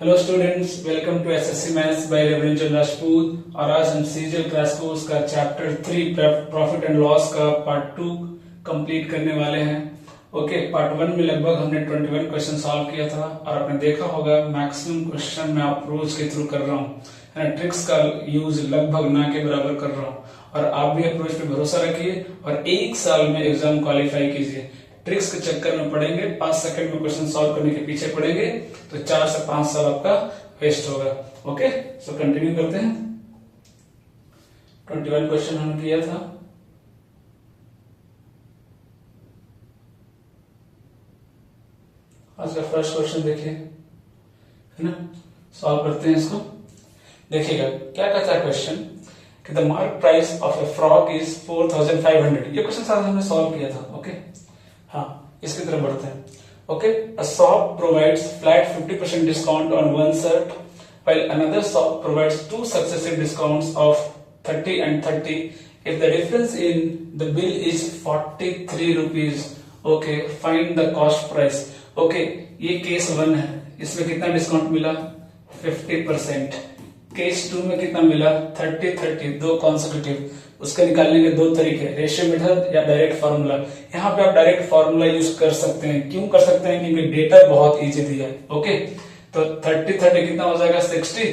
Hello students, welcome to SSC maths by रेवरेंचल राजपूत। और आज हम सीजीएल क्रैश कोर्स का चैप्टर 3 प्रॉफिट एंड लॉस का पार्ट 2 कंप्लीट करने वाले हैं। ओके, पार्ट 1 में लगभग हमने 21 क्वेश्चन सॉल्व किया था और आपने देखा होगा मैक्सिमम क्वेश्चन मैं अप्रोच के थ्रू कर रहा हूँ, ट्रिक्स का यूज लगभग ना के बराबर कर रहा हूँ। और आप भी अप्रोच पे भरोसा रखिए और एक साल में एग्जाम क्वालिफाई कीजिए। ट्रिक्स के चक्कर में पढ़ेंगे, 5 सेकंड में क्वेश्चन सॉल्व करने के पीछे पड़ेंगे तो 4 से 5 साल आपका वेस्ट होगा। ओके, सो कंटिन्यू करते हैं। 21 क्वेश्चन हमने किया था। आज का फर्स्ट क्वेश्चन देखिए, है ना, सॉल्व करते हैं इसको। देखिएगा क्या कहता है क्वेश्चन कि the mark price of A frog is 4500। ये क्वेश्चन साथ हमने सॉल्व किया था। ओके, हाँ, इसकी तरफ बढ़ते हैं। Okay, a shop provides flat 50% discount on one shirt, while another shop provides two successive discounts of 30 and 30. If the difference in the bill is 43 rupees, okay, find the cost price. Okay, ये case 1 है, इसमें कितना discount मिला? 50%। Case 2 में कितना मिला? 30-30, दो consecutive. उसके निकालने के दो तरीके, रेशियो मेथड या डायरेक्ट फार्मूला। यहाँ पे आप डायरेक्ट फार्मूला यूज कर सकते हैं। क्यों कर सकते हैं? क्योंकि डेटा बहुत इजी दिया है। ओके, तो 30-30 कितना हो जाएगा? 60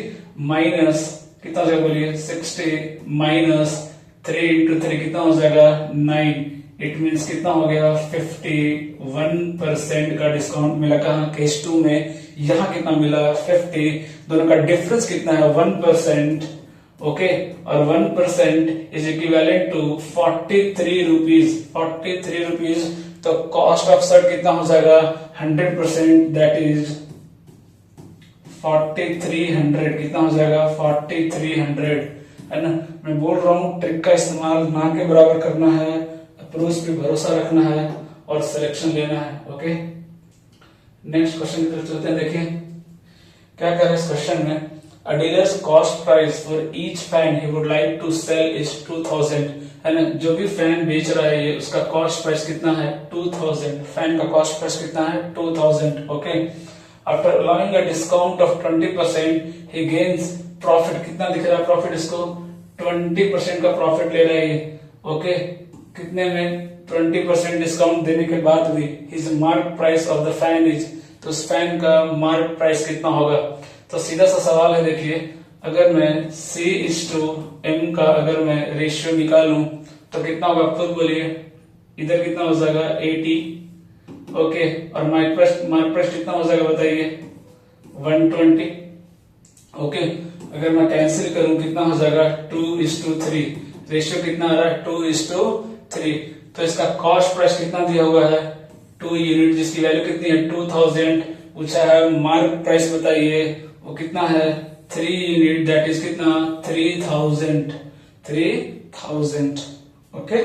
माइनस कितना हो जाएगा? बोलिए 60 माइनस 3 इंटू 3 कितना हो जाएगा? 9। इट मीन्स कितना हो गया? 51% का डिस्काउंट मिला। कहा? केस 2 में। यहाँ कितना मिला? 50। दोनों का डिफरेंस कितना है? 1%। ओके, और 1% is equivalent to 43 rupees. 43 rupees, तो कॉस्ट ऑफ शर्ट कितना हो जाएगा? 100%, दैट इज 4300। कितना हो जाएगा? 4300, है ना। मैं बोल रहा हूं ट्रिक का इस्तेमाल ना के बराबर करना है, अप्रोच पे भरोसा रखना है और सिलेक्शन लेना है। ओके, नेक्स्ट क्वेश्चन की तरफ चलते हैं। देखिए क्या कह रहा है इस क्वेश्चन में। A dealer's cost price for each fan he would like to sell is 2000, है ना। जो भी फैन बेच रहा है ये, उसका कॉस्ट प्राइस कितना है? 2000। फैन का कॉस्ट प्राइस कितना है? 2000। Okay, after allowing a discount of 20% he gains profit. कितना दिख रहा है प्रॉफिट इसको? 20% का प्रॉफिट ले रहा है ये। ओके, कितने में? 20% डिस्काउंट देने के बाद भी his mark price of the fan is, तो उस फैन का मार्क प्राइस कितना होगा? तो सीधा सा सवाल है। देखिए, अगर मैं C/M का अगर मैं रेशियो निकालूं तो कितना होगा? खुद बोलिए। इधर कितना हो जाएगा? 80। ओके, और मार्क प्राइस कितना हो जाएगा बताइए? 120। ओके, अगर मैं कैंसिल करूं कितना हो जाएगा? 2:3। रेशियो कितना आ रहा है? 2:3। तो इसका कॉस्ट प्राइस कितना दिया हुआ है? 2 यूनिट, जिसकी वैल्यू कितनी है? 2000। पूछा है मार्क प्राइस बताइए, वो कितना है? 3 यूनिट, दैट इज कितना? 3000। 3000। ओके,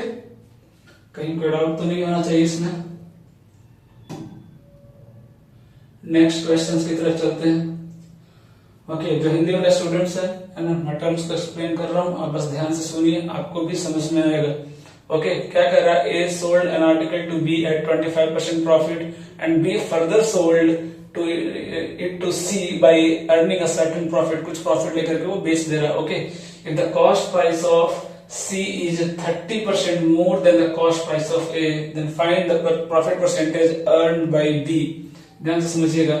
कहीं कोई डाउट तो नहीं होना चाहिए इसमें। नेक्स्ट क्वेश्चन की तरफ चलते हैं। ओके, जो हिंदी वाले स्टूडेंट्स है ना, मैं टर्म्स को एक्सप्लेन कर रहा हूं, आप बस ध्यान से सुनिए, आपको भी समझ में आएगा। ओके, क्या कह रहा है? A sold an article to B at 25% profit and B further sold to it to C by earning a certain profit। कुछ प्रॉफिट लेकर के वो बेच दे रहा है। Okay, if the cost price of C is 30% more than the cost price of A, then find the profit percentage earned by B। ध्यान से समझिएगा,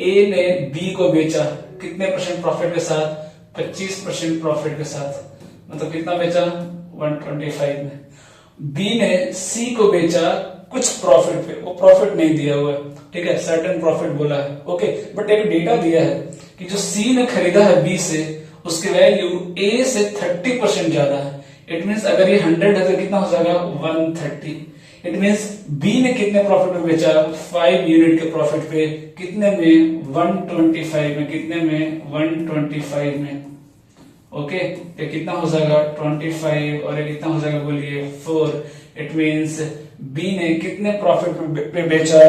A ने B को बेचा कितने परसेंट प्रॉफिट के साथ? 25% प्रॉफिट के साथ। मतलब कितना बेचा? 125 में। B ने C को बेचा कुछ प्रॉफिट पे, वो प्रॉफिट नहीं दिया हुआ है, ठीक है, सर्टेन प्रॉफिट बोला है। ओके, बट एक डेटा दिया है कि जो सी ने खरीदा है बी से, उसकी वैल्यू ए से 30% ज्यादा है। इट मींस अगर ये 100 है तो कितना हो जाएगा? 130। इट मींस बी ने कितने प्रॉफिट में बेचा? 5 यूनिट के प्रॉफिट पे। कितने में? 125 में। कितने में? 125 में। ओके, ये कितना हो जाएगा? 25 और ये कितना हो जाएगा? बोलिए 4। इट मींस बी ने कितने प्रॉफिट पे बेचा?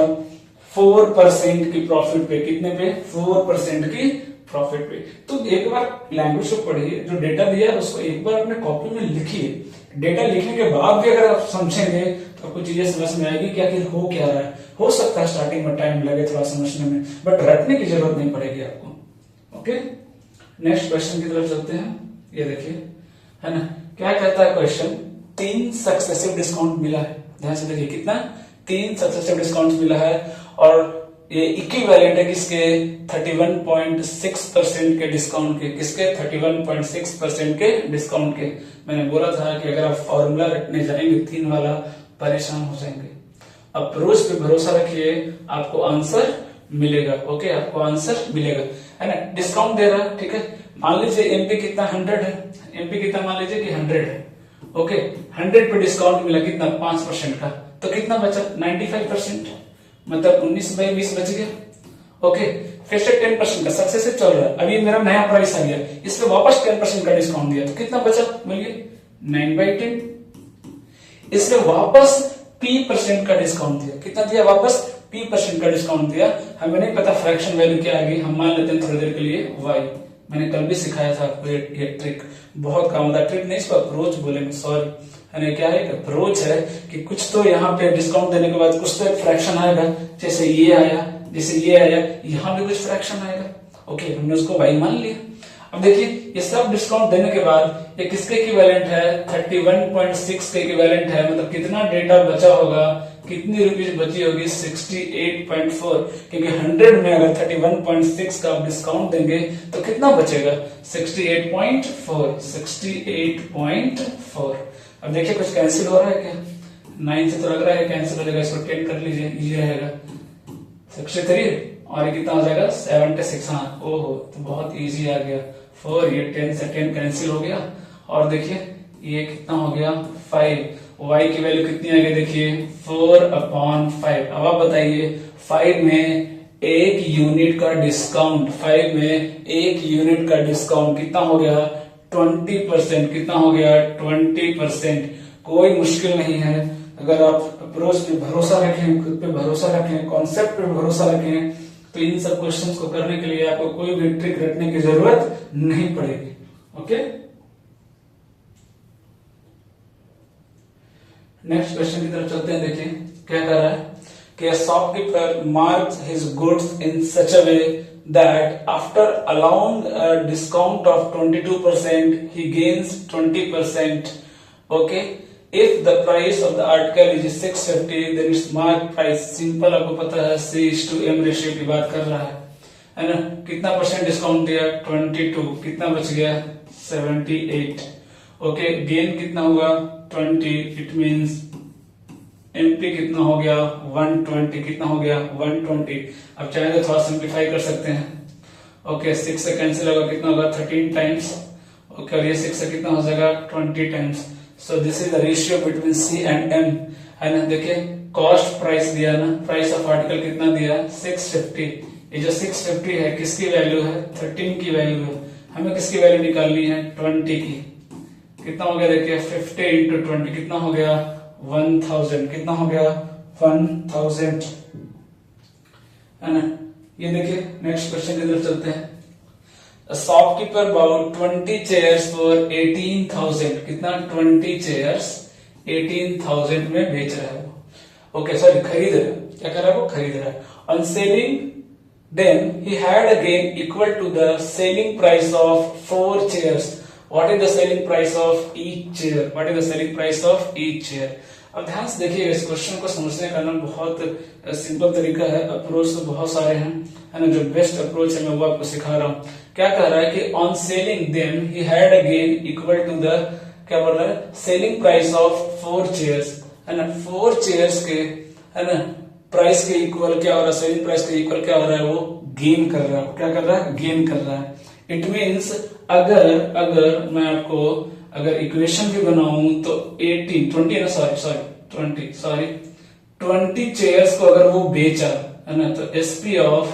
4% की प्रॉफिट पे। कितने पे? 4% की प्रॉफिट पे। तो एक बार लैंग्वेज को पढ़िए, जो डेटा दिया है उसको एक बार अपने कॉपी में लिखिए। डेटा लिखने के बाद भी अगर आप समझेंगे तो आपको चीजें समझ में आएगी कि आखिर हो क्या रहा है। हो सकता है स्टार्टिंग में टाइम लगे थोड़ा समझने में, बट रटने की जरूरत नहीं पड़ेगी आपको। ओके, नेक्स्ट क्वेश्चन की तरफ चलते हैं। ये देखिए, है ना, क्या कहता है क्वेश्चन, 3 सक्सेसिव डिस्काउंट मिला है। ध्यान से देखिए, कितना, 3 सक्सेसिव डिस्काउंट मिला है, और ये इक्विवेलेंट है किसके, 31.6% के डिस्काउंट के। किसके, 31.6% के डिस्काउंट के। मैंने बोला था कि अगर आप फॉर्मूला रखने जाएंगे 3 वाला, परेशान हो जाएंगे। अप्रोच पे भरोसा रखिए, आपको आंसर मिलेगा। ओके, आपको आंसर मिलेगा, है ना। डिस्काउंट दे रहा है, ठीक है। मान लीजिए एमपी कितना 100 है, एमपी कितना मान लीजिए कि 100 है। ओके, 100 पे डिस्काउंट मिला कितना, 5% का, तो कितना बचा, 95%, मतलब 19/20 बच गया। ओके, फिर से 10% का सक्सेसिव चल रहा है। अभी मेरा नया प्राइस आ गया, इस पे वापस 10% का डिस्काउंट दिया, तो कितना बचा, बोलिए, 9/10। इसमें वापस p% का डिस्काउंट दिया, कितना दिया, वापस p% का डिस्काउंट दिया। हमें नहीं पता फ्रैक्शन वैल्यू क्या आ गई, हम मान लेते हैं थोड़ी देर के लिए y। मैंने कल भी सिखाया था आपको ये ट्रिक, बहुत काम होता है। ट्रिक नहीं, इसको अप्रोच बोलेंगे, सॉरी, है क्या है, अप्रोच है कि कुछ तो यहाँ पे डिस्काउंट देने के बाद कुछ तो एक फ्रैक्शन आएगा, जैसे ये आया, जैसे ये आया, यहाँ भी कुछ फ्रैक्शन आएगा। ओके, हमने उसको y मान लिया। अब देखिए, ये सब डिस्काउंट देने के बाद ये किसके इक्विवेलेंट है, 31.6 के इक्विवेलेंट है। मतलब कितना डेटा बचा होगा, कितनी रुपीज बची होगी, 68.4। क्योंकि 100 में अगर 31.6 का आप डिस्काउंट देंगे तो कितना बचेगा, 68.4, 68.4। अब देखिए, कुछ कैंसिल हो रहा है क्या, 9 से तो लग रहा है कैंसिल हो जाएगा, इसको 10 कर लीजिए, ये रहेगा 63, और ये कितना हो जाएगा, 76। हाँ, ओहो, तो बहुत इजी आ गया, 4, ये 10 से 10 कैंसिल हो गया, और देखिए ये कितना हो गया, 5। y की वैल्यू कितनी आ गई, देखिए 4/5। अब आप बताइए, 5 में 1 यूनिट का डिस्काउंट, 5 में 1 यूनिट का डिस्काउंट कितना हो गया, 20%। कितना हो गया, 20%। कोई मुश्किल नहीं है, अगर आप अप्रोच पे भरोसा रखें, खुद पे भरोसा रखें, कॉन्सेप्ट पे भरोसा रखें, तो इन सब क्वेश्चंस को करने के लिए आपको कोई भी ट्रिक रटने की जरूरत नहीं पड़ेगी। ओके, नेक्स्ट क्वेश्चन की तरफ चलते हैं। देखिए क्या कर रहा है कि shopkeeper marks his goods in such a way that after allowing a discount of 22% he gains 20%. Okay, if the price of the article is 650 then its mark price, simple, आपको पता है C/M रेशियो की बात कर रहा है ना। कितना परसेंट डिस्काउंट दिया, 22, कितना बच गया, 78। ओके, गेन कितना हुआ, 20, इट मींस एमपी कितना हो गया, 120। कितना हो गया, 120। अब चाहे तो थोड़ा सिंप्लीफाई कर सकते हैं। ओके, 6 से कैंसिल होगा, कितना होगा, 13 टाइम्स। ओके, और ये 6 से कितना हो जाएगा, 20 times. So this is the ratio between C and M, है ना। देखिए, कॉस्ट प्राइस दिया ना, प्राइस ऑफ आर्टिकल कितना दिया, 650। ये जो 650 है किसकी वैल्यू है, 13 की वैल्यू है। हमें किसकी वैल्यू निकालनी है, 20 की। कितना हो गया, देखिए 50 इंटू 20 कितना हो गया, 1000। कितना हो गया, 1000, है ना। ये देखिए, नेक्स्ट क्वेश्चन की तरफ चलते हैं। Shopkeeper bought 20 chairs for 18,000। कितना, 20 चेयर्स 18,000 में बेच रहा है वो। ओके, सॉरी, खरीद रहा है। क्या कर रहा है वो, खरीद रहा है। On selling them he had a gain equal to the selling price of 4 chairs. What is the selling price of each chair? What is the selling price of each chair? अब ध्यान से देखिए, इस क्वेश्चन को समझने का ना बहुत सिंपल तरीका है। अप्रोच तो बहुत सारे हैं, है ना। जो बेस्ट अप्रोच है मैं वो आपको सिखा रहा हूँ। क्या कह रहा है कि on selling them he had a gain equal to the, क्या बोल रहा है, सेलिंग प्राइस ऑफ 4 चेयर्स, है ना। 4 चेयर्स के, है ना, प्राइस के इक्वल क्या हो रहा है, सेलिंग प्राइस के इक्वल क्या हो रहा है, वो गेन कर रहा है। क्या कर रहा है, गेन कर रहा है। इट मीन्स अगर मैं आपको अगर इक्वेशन भी बनाऊं तो 20 चेयर्स को अगर वो बेचा, है ना, तो SP of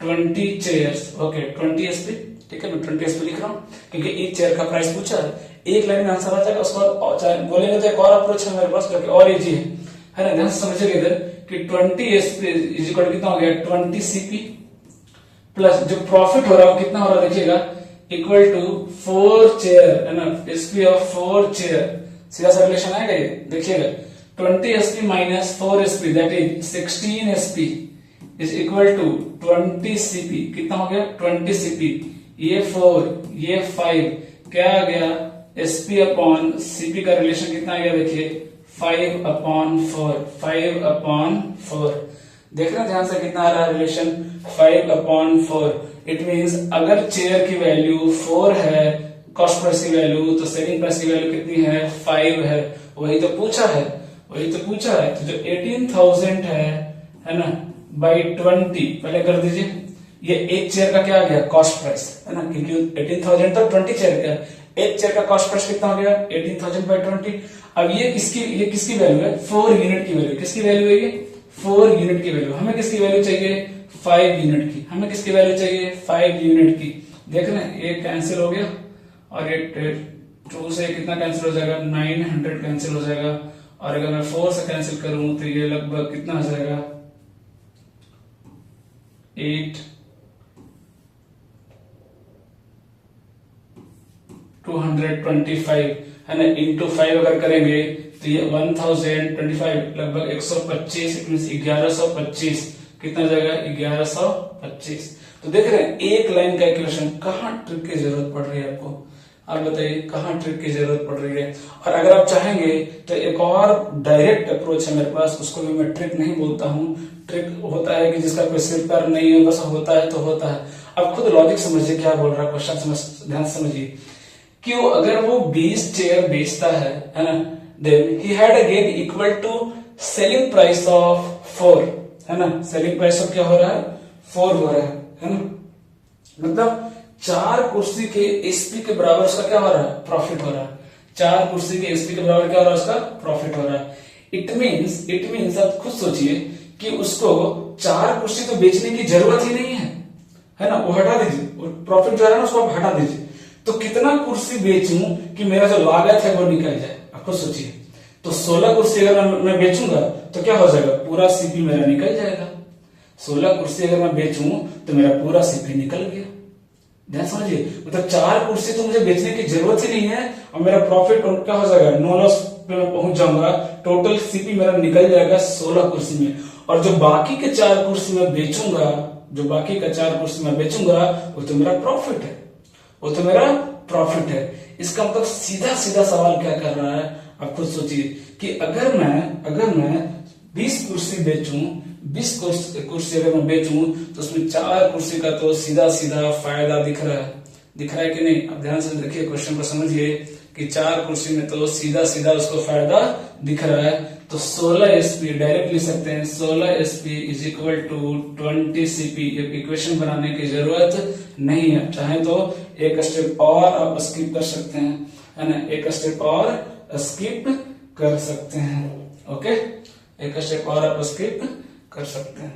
20 chairs, okay, 20 SP, ठीक है। मैं 20 एसपी लिख रहा हूं क्योंकि एक चेयर का प्राइस पूछा है। एक लाइन में आंसर आ जाएगा, उसको बोलेंगे तो एक और अप्रोच है मेरे पास जो कि और इजी है ना। ध्यान से समझिएगा इधर कि 20 एसपी इज इक्वल कितना हो गया, 20 सीपी प्लस जो प्रॉफिट हो रहा है कितना हो रहा है, देखिएगा, इक्वल टू 4 चेयर, है ना, एसपी ऑफ 4 चेयर। सीधा सा रिलेशन आएगा ये, देखिएगा, 20 SP minus 4 SP that is 16 SP is equal to 20 CP. कितना हो गया 20 सीपी। ये 4 ये 5 क्या आ गया एसपी अपॉन सीपी का रिलेशन कितना आ गया देखिए 5/4 5/4। देख रहे हैं ध्यान से कितना आ रहा है रिलेशन 5/4। इट मींस अगर चेयर की वैल्यू 4 है कॉस्ट प्राइस की वैल्यू तो सेलिंग प्राइस की वैल्यू कितनी है 5 है। वही तो पूछा है तो जो 18,000 है ना बाई 20 पहले कर दीजिए। ये एक चेयर का क्या आ गया कॉस्ट प्राइस है ना क्योंकि 18,000 तो 20 चेयर का एक चेयर का कॉस्ट प्राइस कितना हो गया 18,000 बाई 20। अब ये किसकी वैल्यू है 4 यूनिट की वैल्यू। किसकी वैल्यू है ये 4 यूनिट की वैल्यू। हमें किसकी वैल्यू चाहिए 5 यूनिट की। हमें किसकी वैल्यू चाहिए 5 यूनिट की। देख रहे हैं ये कैंसिल हो गया और ये 2 से कितना कैंसिल हो जाएगा 900 कैंसिल हो जाएगा। और अगर मैं 4 से कैंसिल करूं तो ये लगभग कितना हो जाएगा 225 है ना इंटू 5 अगर करेंगे तो ये 1025 लगभग 125 1125 कितना हो जाएगा 1125। तो देख रहे हैं एक लाइन कैलकुलेशन कहाँ ट्रिक की जरूरत पड़ रही है आपको आप बताइए कहाँ ट्रिक की जरूरत पड़ रही है। और अगर आप चाहेंगे तो एक और डायरेक्ट अप्रोच है मेरे पास उसको भी मैं ट्रिक नहीं बोलता हूँ। ट्रिक होता है कि जिसका कोई सिर पैर नहीं है बस होता है तो होता है। अब खुद लॉजिक समझिए क्या बोल रहा है क्वेश्चन ध्यान समझिए कि वो अगर वो 20 चेयर बेचता है ना then he had a gain equal to selling price of 4 है ना। सेलिंग प्राइस ऑफ क्या हो रहा है 4 हो रहा है ना। मतलब 4 कुर्सी के एसपी के बराबर उसका क्या हो रहा है प्रॉफिट हो रहा है। 4 कुर्सी के एसपी के बराबर क्या हो रहा है उसका प्रॉफिट हो रहा है। इट मीन्स आप खुद सोचिए कि उसको 4 कुर्सी तो बेचने की जरूरत ही नहीं है ना। वो हटा दीजिए प्रॉफिट जो है ना उसको आप हटा दीजिए। तो कितना कुर्सी बेचूं कि मेरा जो लागत है वो निकल जाए आप खुद सोचिए। तो 16 कुर्सी अगर मैं बेचूंगा तो क्या हो जाएगा पूरा सीपी मेरा निकल जाएगा। 16 कुर्सी अगर मैं बेचूं तो मेरा पूरा सीपी निकल गया। ध्यान समझिए मतलब 4 कुर्सी तो मुझे बेचने की जरूरत ही नहीं है और मेरा प्रॉफिट क्या हो जाएगा नो लॉस पे मैं पहुंच जाऊंगा। टोटल सीपी मेरा निकल जाएगा 16 कुर्सी में। और जो बाकी के 4 कुर्सी में बेचूंगा वो तो मेरा प्रॉफिट है। इसका मतलब सीधा सवाल क्या कर रहा है आप खुद सोचिए कि अगर मैं 20 कुर्सी बेचूं 20 कुर्सी अगर मैं बेचूं तो उसमें 4 कुर्सी का तो सीधा फायदा दिख रहा है कि नहीं। अब ध्यान से देखिए क्वेश्चन को समझिए कि 4 कुर्सी में तो सीधा उसको फायदा दिख रहा है। तो 16 एसपी डायरेक्ट लिख सकते हैं 16 SP is equal to 20 CP. Equation बनाने की जरूरत नहीं है। चाहे तो एक स्टेप और आप स्किप कर सकते हैं है ना। एक स्टेप और स्किप कर सकते हैं ओके। एक स्टेप और आप स्किप कर सकते हैं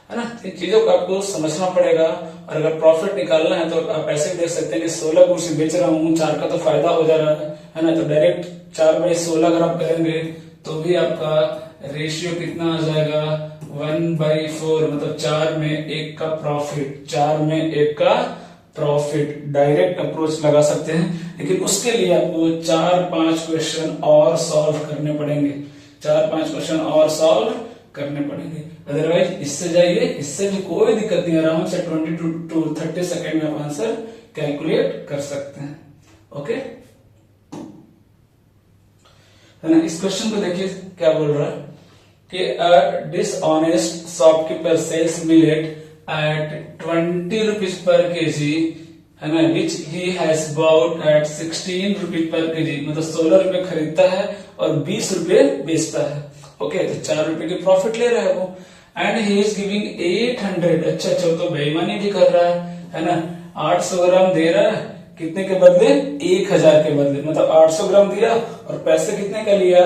है ना। इन चीजों को आपको समझना पड़ेगा। और अगर प्रॉफिट निकालना है तो आप ऐसे देख सकते हैं कि 16 कुर्सी बेच रहा हूँ 4 का तो फायदा हो जा रहा है ना। तो डायरेक्ट 4/16 अगर आप करेंगे तो भी आपका रेशियो कितना आ जाएगा 1/4 मतलब 4 में 1 का प्रॉफिट डायरेक्ट अप्रोच लगा सकते हैं। लेकिन उसके लिए आपको 4-5 क्वेश्चन और सॉल्व करने पड़ेंगे। 4-5 क्वेश्चन और सॉल्व करने पड़ेंगे। अदरवाइज इससे जाइए इससे भी कोई दिक्कत नहीं। आराम से 20 to 30 सेकेंड में आप आंसर कैलकुलेट कर सकते हैं ओके है ना। इस क्वेश्चन को देखिए क्या बोल रहा है कि dishonest shopkeeper sells millet at 20 rupees per KG है ना which he has bought at 16 rupees per kg. मतलब 16 रुपए खरीदता है और 20 रुपए बेचता है ओके। तो 4 रुपए की प्रॉफिट ले रहा है वो। एंड ही इज गिविंग 800 अच्छा तो बेईमानी भी कर रहा है ना। 800 ग्राम दे रहा है कितने के बदले 1000 के बदले। मतलब 800 ग्राम दिया और पैसे कितने का लिया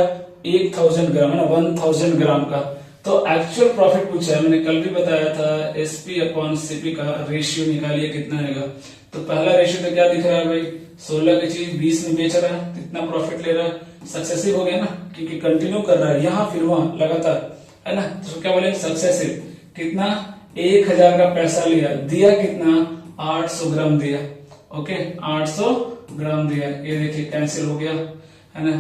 1000 ग्राम है ना 1000 ग्राम का। तो एक्चुअल प्रॉफिट पूछा है मैंने कल भी बताया था एसपी अपॉन सीपी का रेशियो निकालिए कितना आएगा। तो पहला रेशियो तो क्या दिख रहा है भाई 16 की चीज 20 में बेच रहा है कितना प्रॉफिट ले रहा है सक्सेसिव हो गया ना क्योंकि कंटिन्यू कर रहा है यहाँ फिर वहां लगातार है ना। तो क्या बोलेंगे सक्सेसिव कितना 1000 का पैसा लिया दिया कितना 800 ग्राम दिया ओके 800 ग्राम दिया। ये देखिए कैंसिल हो गया है ना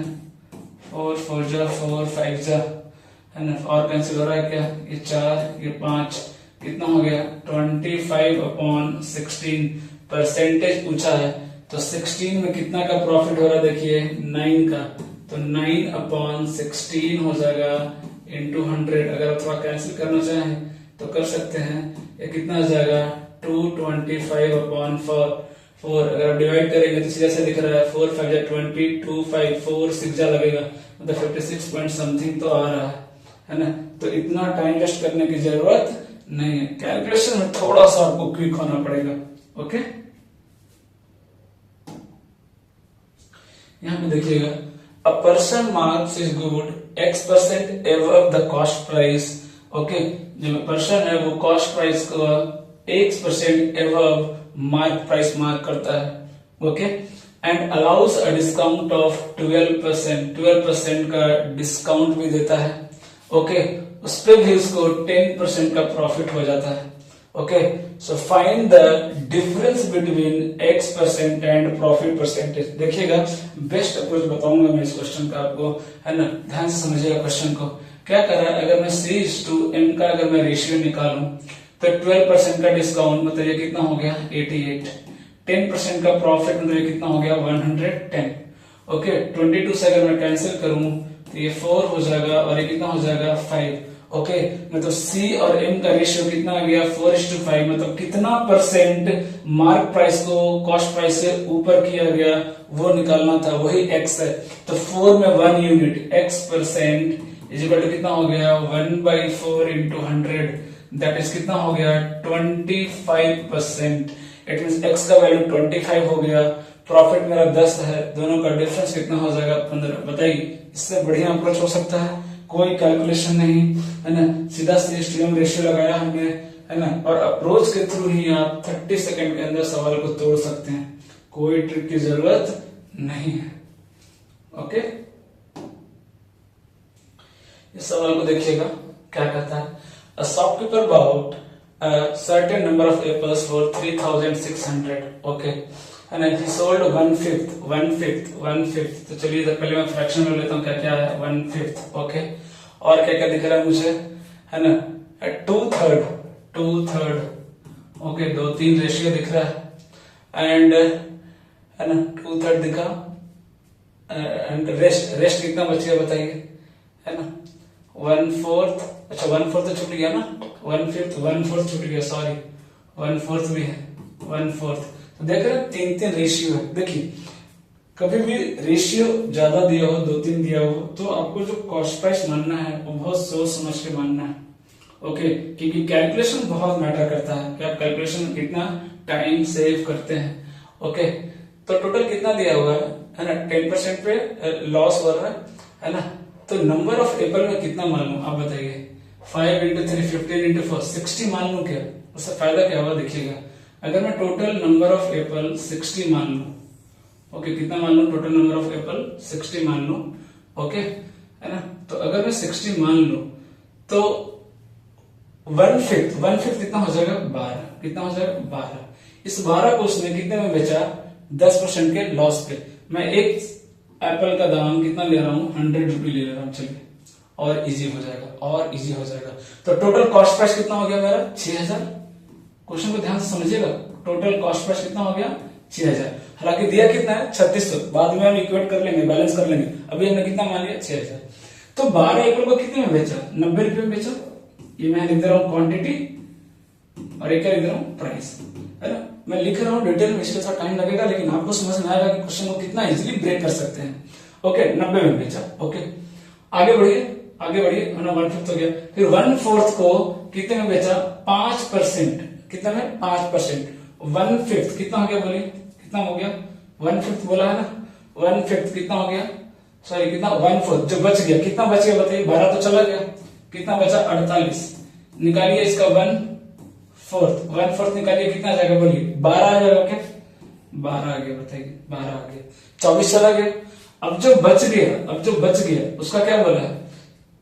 4 4 5 है ना। और कैंसिल हो रहा है क्या ये 4 ये 5 कितना हो गया 25/16 परसेंटेज ऊंचा है, तो 16 में कितना का प्रॉफिट हो रहा है देखिए 9 का, तो 9/16 हो जाएगा इंटू 100। अगर आप थोड़ा कैंसिल करना चाहें तो कर सकते हैं, ये कितना हो जाएगा 225/4। अगर आप डिवाइड करेंगे तो सीधा से दिख रहा है 4 5 20, 2 5 4 6 जा लगेगा, मतलब 56 पॉइंट समथिंग तो आ रहा है ना। तो इतना टाइम वेस्ट करने की जरूरत नहीं है, कैलकुलेशन में थोड़ा सा आपको क्विक होना पड़ेगा। ओके, यहाँ पे देखिएगा, a person marks is good X% above the cost price. Okay, जो पर्सन है वो कॉस्ट प्राइस को X% above mark price mark करता है। Okay, and allows a discount of 12% का डिस्काउंट भी देता है। ओके, उस पे भी उसको 10% का प्रॉफिट हो जाता है। Okay, so find the difference between X% and profit percentage. देखिएगा, बेस्ट अप्रोच बताऊंगा मैं इस क्वेश्चन का आपको, है ना, ध्यान से समझिएगा क्वेश्चन को। क्या कर रहा है, अगर मैं C/M का अगर मैं रेशियो निकालूं तो 12% का डिस्काउंट मतलब ये कितना हो गया 88, 10% का प्रॉफिट मतलब ये कितना हो गया 110। ओके, 22 से अगर मैं कैंसिल करूं तो ये 4 हो जाएगा और ये कितना हो जाएगा 5। ओके, मतलब C और M का रेशियो कितना आ गया 4:5, मतलब कितना परसेंट मार्क प्राइस को कॉस्ट प्राइस से ऊपर किया गया वो निकालना था, वही X है। तो 4 में 1 unit X% is equal to कितना हो गया 1/4 इंटू 100, दैट इज कितना हो गया 25%। इट मीन X का वैल्यू 25 हो गया, प्रॉफिट मेरा 10 है, दोनों का डिफरेंस कितना हो जाएगा 15। बताइए, इससे बढ़िया अप्रोच हो सकता है? कोई कैलकुलेशन नहीं, है ना, सीधा C/M रेशियो लगाया हमने, है ना, और अप्रोच के थ्रू ही आप 30 सेकंड के अंदर सवाल को तोड़ सकते हैं, कोई ट्रिक की जरूरत नहीं है। ओके, इस सवाल को देखिएगा क्या कहता है। A shopkeeper bought a certain number of apples for 3,600. Okay, and he sold 1/5. तो चलिए पहले मैं फ्रैक्शन में लेता हूँ, क्या क्या है 1/5। ओके, और क्या क्या दिख रहा है मुझे, है ना, 2/3। ओके, 2-3 रेशियो दिख रहा है, एंड है ना 2/3 दिखा, एंड रेस्ट कितना बच गया बताइए, है ना 1/4। अच्छा 1/4 तो छूट गया ना, 1/4 छूट गया, सॉरी 1/4 भी है 1/4। तो देख रहे 3-3 रेशियो है। देखिए, कभी भी रेशियो ज्यादा दिया हो, 2-3 दिया हो, तो आपको जो कॉस्ट प्राइस मानना है वो बहुत सोच समझ के मानना है। ओके, क्योंकि कैलकुलेशन बहुत मैटर करता है कि आप कैलकुलेशन कितना टाइम सेव करते हैं। ओके, तो टोटल कितना दिया हुआ है ना, 10% पे लॉस हो रहा है ना, तो नंबर ऑफ एप्पल में कितना मान लूं आप बताइए, 5 × 3 15 × 4 60 मान लूं क्या? उससे फायदा क्या होगा देखिएगा, अगर मैं टोटल नंबर ऑफ एप्पल 60 मान लूं, ओके, कितना मान लूं, टोटल नंबर ऑफ एप्पल 60 मान लूं, ओके, है ना, तो अगर मैं 60 मान लूं तो 1/5 कितना हो जाएगा 12, कितना हो जाएगा 12। इस 12 को उसने कितने में बेचा 10% के लॉस पे। मैं एक एप्पल का दाम कितना ले रहा हूं 100 रुपए ले रहा हूं, चलिए, और इजी हो जाएगा। तो टोटल कॉस्ट प्राइस कितना हो गया मेरा 6000। क्वेश्चन को ध्यान से समझिएगा, टोटल कॉस्ट प्राइस कितना हो गया 6000। हालांकि दिया कितना है 3600, बाद में हम इक्वेट कर लेंगे, बैलेंस कर लेंगे, अभी हमने कितना मान लिया 6000। तो 12 एप्पल को कितने में बेचा 90 रुपए में बेचा। ये मैं लिख दे रहा हूँ क्वांटिटी और एक क्या लिख रहा हूँ प्राइस, है ना। मैं लिख रहा हूँ डिटेल में, इसके साथ टाइम लगेगा, लेकिन आपको समझ में आएगा कि क्वेश्चन को कितना इजीली ब्रेक कर सकते हैं। ओके, 90 में बेचा। ओके, आगे बढ़िए 1/5 हो गया। फिर 1/4 को कितने में बेचा 5%, कितना में 5%। 1/5 कितना हो गया बोलिए, कितना हो गया 1/5 बोला है ना, 1/5 कितना हो गया, सॉरी कितना 1/4 जो बच गया, कितना बच गया बताइए, 12 तो चला गया, कितना बचा 48। निकालिए इसका 1/4 निकालिए, कितना आ जाएगा बोलिए 12 आ जाएगा। ओके, 12 आ गया, बताइए 12 आ गया, 24 चला गया। अब जो बच गया उसका क्या बोला है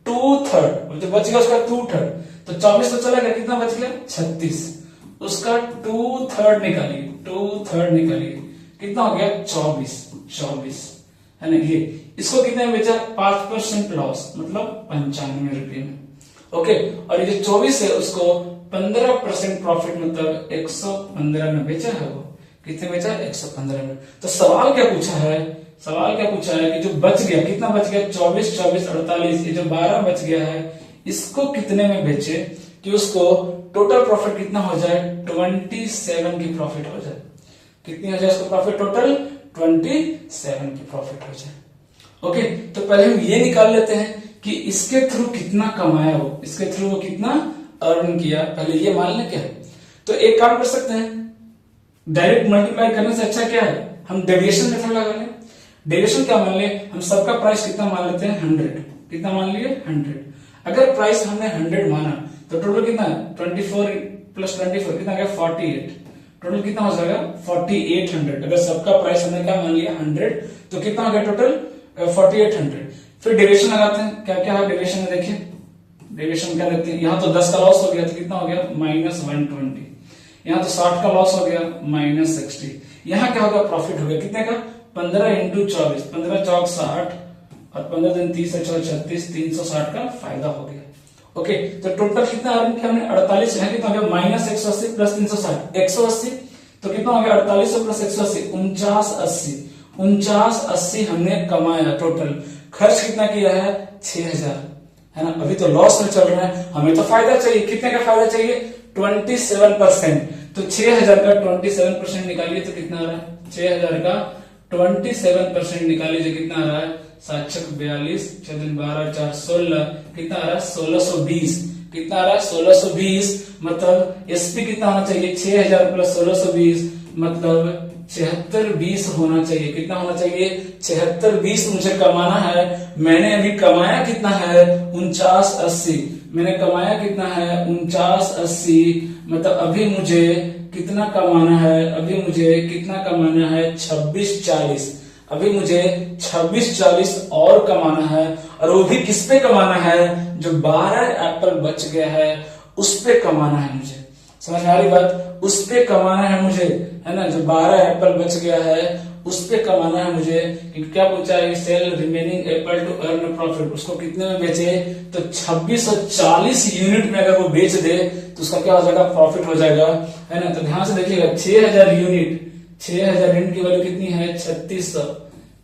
2/3, जो बच गया उसका 2/3, तो 24 तो चला गया, कितना बच गया 36, उसका 2/3 निकालिए, कितना हो गया 24, है ना। ये इसको कितने में बेचा 5% लॉस, मतलब 95 रुपए में। ओके, और ये जो 24 है उसको 15% प्रॉफिट मतलब 115 में बेचा है वो। कितने बेचा? 115 में। तो सवाल क्या पूछा है? सवाल क्या पूछा है कि जो बच गया, कितना बच गया? 24, 24, 48, ये जो 12 बच गया है इसको कितने में बेचे कि उसको टोटल प्रॉफिट कितना हो जाए? 27 की प्रॉफिट हो जाए। कितनी हो जाए उसको प्रॉफिट? टोटल 27 की प्रॉफिट हो जाए। ओके, तो पहले हम ये निकाल लेते हैं कि इसके थ्रू कितना कमाया वो, इसके थ्रू वो कितना अर्न किया, पहले ये मान लें क्या। तो एक काम कर सकते हैं, डायरेक्ट मल्टीप्लाई करने से अच्छा क्या है, हम डेविएशन मेथड लगा लें। डेविएशन क्या मान ले, हम सबका प्राइस कितना मान लेते हैं? 100। कितना मान लिए? 100। अगर प्राइस हमने 100 माना तो टोटल कितना है? 24 प्लस 24 कितना गया? 48। टोटल कितना हो जाएगा? 4800। अगर सबका प्राइस हमने क्या मान लिया? 100, तो कितना हो गया टोटल? 4800। फिर डेविएशन लगाते हैं, क्या क्या है डेविएशन में देखिए। डेविएशन क्या देखते हैं, यहाँ तो 10 का लॉस हो गया तो कितना हो गया? -120। यहाँ तो 60 का लॉस हो गया, -60। यहाँ क्या होगा? प्रॉफिट हो गया कितने का? 15 × 24, 15 चौक 60 और 15 दिन 30 है 36, 360 का फायदा हो गया। ओके, तो टोटल कितना अर्न किया हमने? 48। यहाँ कितना हो गया? -180 प्लस 360, 180। तो कितना हो गया? 48 प्लस 180, 4980। 4980 हमने कमाया टोटल। खर्च कितना किया है? 6000, है ना। अभी तो लॉस में चल रहा है, हमें तो फायदा चाहिए। कितने का फायदा चाहिए? 27%। तो 6000 का 27% निकालिए तो कितना आ रहा है? 6000 का 27% निकालिए तो कितना आ रहा है? 742, 6 दिन 12, 4, 16, कितना आ रहा है? 1620। कितना आ रहा है? 1620। मतलब एसपी कितना होना चाहिए? 6000 प्लस 1620 मतलब 7620 होना चाहिए। कितना होना चाहिए? 7620 मुझे कमाना है। मैंने अभी कमाया कितना है? 4980। मैंने कमाया कितना है? 4980। मतलब अभी मुझे कितना कमाना है? अभी मुझे कितना कमाना है? 2640। अभी मुझे 2640 और कमाना है। और वो भी किस पे कमाना है? जो 12 एप्पल बच गया है उस पे कमाना है मुझे। समझ में आ रही बात? उस पे कमाना है मुझे, है ना। जो 12 एप्पल बच गया है उस पे कमाना है मुझे। क्या पूछा है? Sell remaining apple to earn profit. उसको कितने में बेचे? तो 2640 यूनिट में अगर वो बेच दे तो उसका क्या हो जाएगा? प्रॉफिट हो जाएगा, है ना। तो ध्यान से देखिएगा, 6000 यूनिट, 6000 यूनिट की वैल्यू कितनी है? 3600।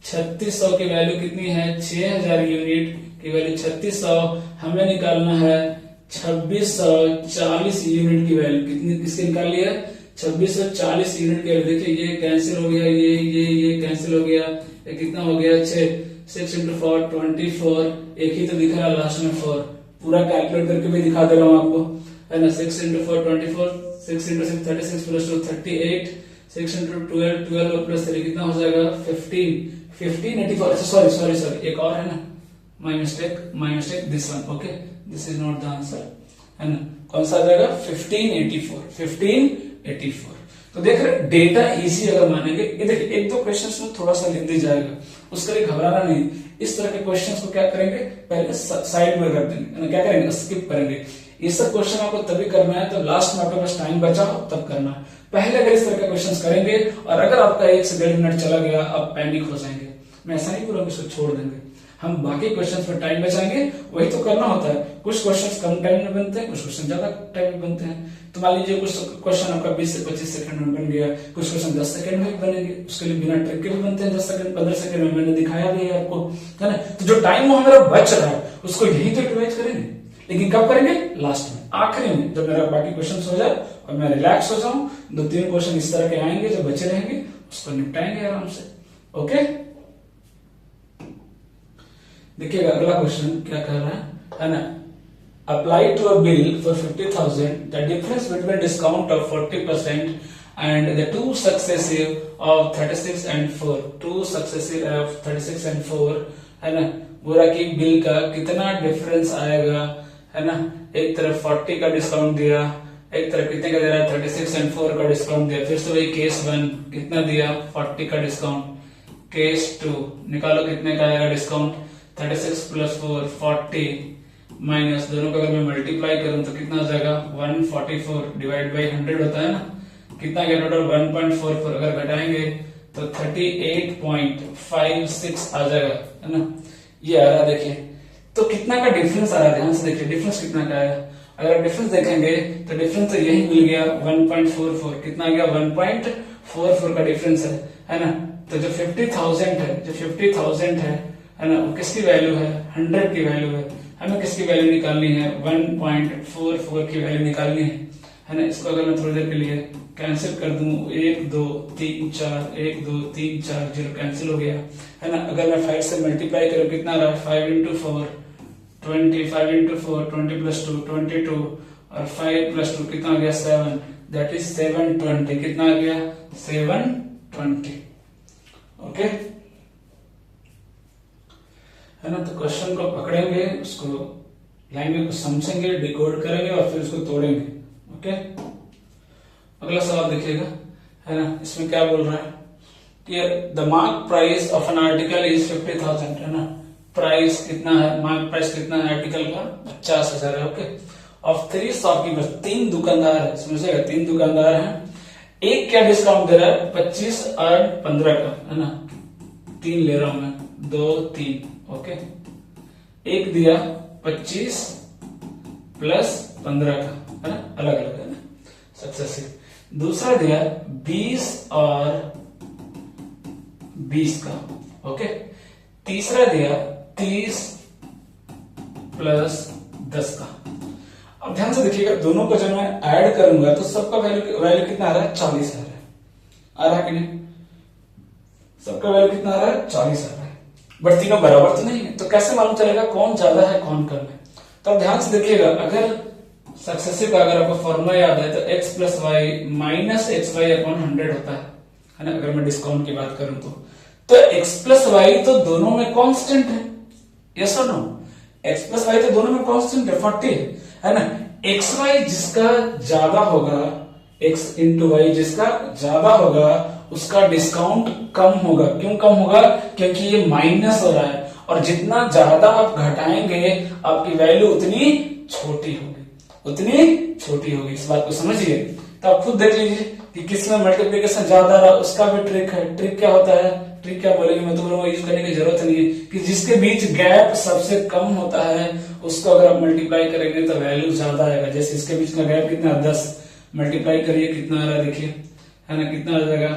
3600 की वैल्यू कितनी है? 6000 यूनिट की वैल्यू 3600। हमें निकालना है 2640 यूनिट की वैल्यू। कितनी किसकी निकाली है? 2640 यूनिट की वैल्यू। देखिए ये कैंसिल हो गया, ये कैंसिल हो गया। ये कितना हो गया? 6 × 4 24। एक ही तो दिख रहा है लास्ट में 4। पूरा कैलकुलेट करके भी दिखा दे रहा हूं आपको, है ना। 6 × 4 24, 6 × 6 36 प्लस 2 38, 6 × 12 12 प्लस 3 कितना हो जाएगा? 1584। सॉरी एक और है ना, my mistake this one. Okay, this is not the answer, है ना। कौन सा आ जाएगा? 1584। तो देख रहे डेटा इजी अगर मानेंगे। ये देखिए एक दो क्वेश्चंस में थोड़ा सा लेंदी जाएगा, उसके लिए घबराना नहीं। इस तरह के क्वेश्चंस को क्या करेंगे? पहले साइड में कर देंगे, क्या करेंगे? स्किप करेंगे। ये सब क्वेश्चन आपको तभी करना है तो लास्ट में आपके पास टाइम बचा हो तब करना है। पहले अगर इस तरह के क्वेश्चंस करेंगे और अगर आपका 1 से 1.5 मिनट चला गया आप पैनिक हो जाएंगे। मैं ऐसा नहीं बोलूंगा इसको छोड़ देंगे, हम बाकी क्वेश्चंस में टाइम बचाएंगे, वही तो करना होता है। कुछ क्वेश्चंस कम टाइम में बनते हैं, कुछ क्वेश्चन ज्यादा टाइम में बनते हैं। तो मान लीजिए कुछ क्वेश्चन आपका 20 से 25 सेकंड में बन गया, कुछ क्वेश्चन 10 सेकंड में बनेंगे, उसके लिए बिना ट्रिक के भी बनते हैं 10 सेकंड 15 सेकंड में। मैंने दिखाया भी है आपको, है ना। तो जो टाइम वो हमारा बच रहा है उसको यही तो यूटिलाइज करेंगे, लेकिन कब करेंगे? लास्ट में, आखिरी में, जब मेरा बाकी क्वेश्चन हो जाए और मैं रिलैक्स हो जाऊं। 2-3 क्वेश्चन इस तरह के आएंगे जो बचे रहेंगे, उसको निपटाएंगे आराम से। ओके, देखिएगा अगला क्वेश्चन क्या कर रहा है ना। Apply to a bill for 50,000, the difference between discount of 40% and the two successive of 36 and 4, 2 successive of 36 and 4, है ना। बोला कि बिल का कितना डिफरेंस आएगा, है ना। एक तरफ 40 का डिस्काउंट दिया, एक तरफ कितने का दे रहा है? 36 and 4 का डिस्काउंट दिया। फिर से वही केस 1 कितना दिया? 40 का डिस्काउंट। केस 2 निकालो कितने का आएगा डिस्काउंट? 36 प्लस 4 40 माइनस दोनों का अगर मैं मल्टीप्लाई करूं तो कितना आ जाएगा? 144 डिवाइड बाई 100 होता है ना। कितना गया टोटल? 1.44। अगर घटाएंगे तो 38.56 आ जाएगा, है ना। ये आ रहा देखिए, तो कितना का डिफरेंस आ रहा है? ध्यान से देखिए डिफरेंस कितना का आया। अगर आप डिफरेंस देखेंगे तो डिफरेंस तो यही मिल गया 1.44, कितना आ गया 1.44 का डिफरेंस है ना। तो जो 50,000 है ना, वो किसकी वैल्यू है, 100 की वैल्यू है। हमें किसकी वैल्यू निकालनी है, 1.44 की वैल्यू निकालनी है ना। इसको अगर मैं थोड़ी देर के लिए कैंसिल कर दूं, 1 2 3 4 1 2 3 4 0 कैंसिल हो गया है ना। अगर मैं 5 से मल्टीप्लाई करूं कितना रहा, 5 into 4 20, 5 into 4 20 plus 2 22 और 5 plus 2 कितना आ गया 7, दैट इज 720। कितना आ गया 720। ओके है ना। तो क्वेश्चन को पकड़ेंगे, उसको लैंग्वेज को समझेंगे, डिकोड करेंगे और फिर उसको तोड़ेंगे। ओके अगला सवाल देखिएगा है ना। इसमें क्या बोल रहा है कि the mark price of an article is 50,000 है ना। प्राइस कितना है, मार्क प्राइस कितना है आर्टिकल का, 50,000 है। ओके ऑफ 3 शॉपकीपर्स, 3 दुकानदार है, समझेगा 3 दुकानदार हैं। एक क्या डिस्काउंट दे रहा है, 25 और 15 का है ना। 3 ले रहा हूं मैं, 2 3। ओके एक दिया 25 प्लस 15 का है ना, अलग अलग है ना, सक्सेसिव। दूसरा दिया 20 और 20 का। ओके तीसरा दिया 30 प्लस 10 का। अब ध्यान से देखिएगा, दोनों को जब मैं ऐड करूंगा तो सबका वैल्यू कितना आ रहा है, 40 आ रहा है। आ रहा है कि नहीं, सबका वैल्यू कितना आ रहा है, 40 आ रहा है। बट तीनों बराबर तो नहीं है, तो कैसे मालूम चलेगा कौन ज्यादा है कौन कम है। तो अब ध्यान से देखिएगा, अगर सक्सेसिव का अगर आपको फॉर्मूला याद है तो x plus y minus x y upon 100 होता है ना। अगर मैं डिस्काउंट की बात करूं तो x प्लस वाई तो दोनों में कांस्टेंट है, यस और नो। x प्लस वाई तो दोनों में कांस्टेंट है, 40 है ना। एक्स वाई जिसका ज्यादा होगा, x इंटू वाई जिसका ज्यादा होगा उसका डिस्काउंट कम होगा। क्यों कम होगा, क्योंकि ये माइनस हो रहा है और जितना ज्यादा आप घटाएंगे आपकी वैल्यू उतनी छोटी होगी, उतनी छोटी होगी। इस बात को समझिए। तो आप खुद देख लीजिए कि किसमें मल्टीप्लिकेशन ज्यादा रहा, उसका भी ट्रिक है। ट्रिक क्या होता है, ट्रिक क्या बोलेंगे, मैं तुम लोगों को यूज करने की जरूरत नहीं है कि जिसके बीच गैप सबसे कम होता है उसको अगर आप मल्टीप्लाई करेंगे तो वैल्यू ज्यादा आएगा। जैसे इसके बीच का गैप कितना, 10, मल्टीप्लाई करिए कितना आ रहा है, देखिए है ना, कितना आ जाएगा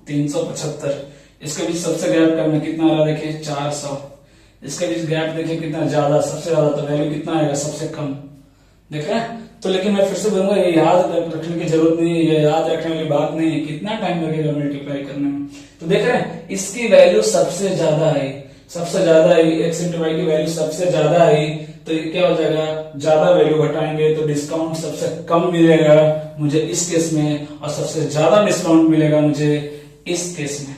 375। इसके बीच सबसे गैप कम है, कितना आ रहा है, देखिए 400। इसके बीच गैप देखिए कितना ज्यादा, सबसे ज्यादा, तो वैल्यू कितना आएगा, सबसे कम। देख रहे हैं। तो लेकिन मैं फिर से बोलूंगा, ये याद रखने की जरूरत नहीं है, ये याद रखने वाली बात नहीं है। कितना टाइम लगेगा मल्टीप्लाई करने में। तो देख रहे हैं, इसकी वैल्यू सबसे ज्यादा आई, सबसे ज्यादा आई, एक्स इंटू वाई की वैल्यू सबसे ज्यादा आई। तो ये क्या हो जाएगा, ज्यादा वैल्यू घटाएंगे तो डिस्काउंट सबसे कम मिलेगा मुझे इस केस में, और सबसे ज्यादा डिस्काउंट मिलेगा मुझे इस केस में।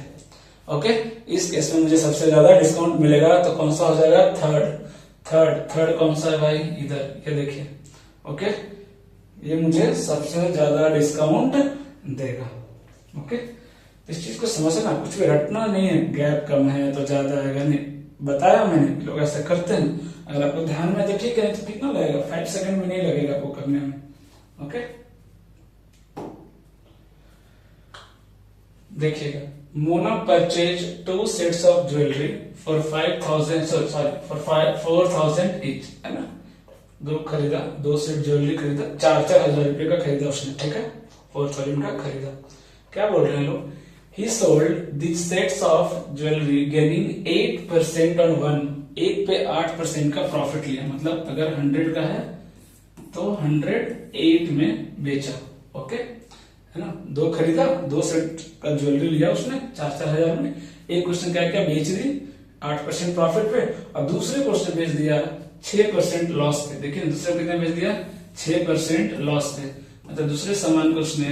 ओके इस केस में मुझे सबसे ज्यादा डिस्काउंट मिलेगा। तो कौन सा हो जाएगा, थर्ड कौन सा है भाई, इधर ये देखिए। ओके ये मुझे सबसे ज्यादा डिस्काउंट देगा। ओके इस चीज को समझना, कुछ भी रटना नहीं है, गैप कम है तो ज्यादा आएगा नहीं, बताया मैंने, लोग ऐसा करते हैं। अगर आपको ध्यान में तो ठीक है, तो कितना लगेगा, 5 सेकंड में नहीं लगेगा आपको करने में। ओके देखिएगा, Mona purchase 2 sets of jewellery for 4,000 each है ना। खरीदा 2 सेट ज्वेलरी खरीदा, 4,000 रुपए का खरीदा उसने, ठीक है, 4,000 का खरीदा। क्या बोल रहे हैं लोग, he sold these sets of jewelry gaining 8% on one, 1 पे 8% का प्रॉफिट लिया। मतलब अगर 100 का है तो 108 में बेचा। ओके है ना, 2 खरीदा, 2 सेट का ज्वेलरी लिया उसने 4,000 में। एक क्वेश्चन क्या बेच दी 8% प्रॉफिट पे, और दूसरे क्वेश्चन बेच दिया 6% लॉस पे। देखिए दूसरे को कितना बेच दिया, 6% लॉस पे। मतलब दूसरे सामान को उसने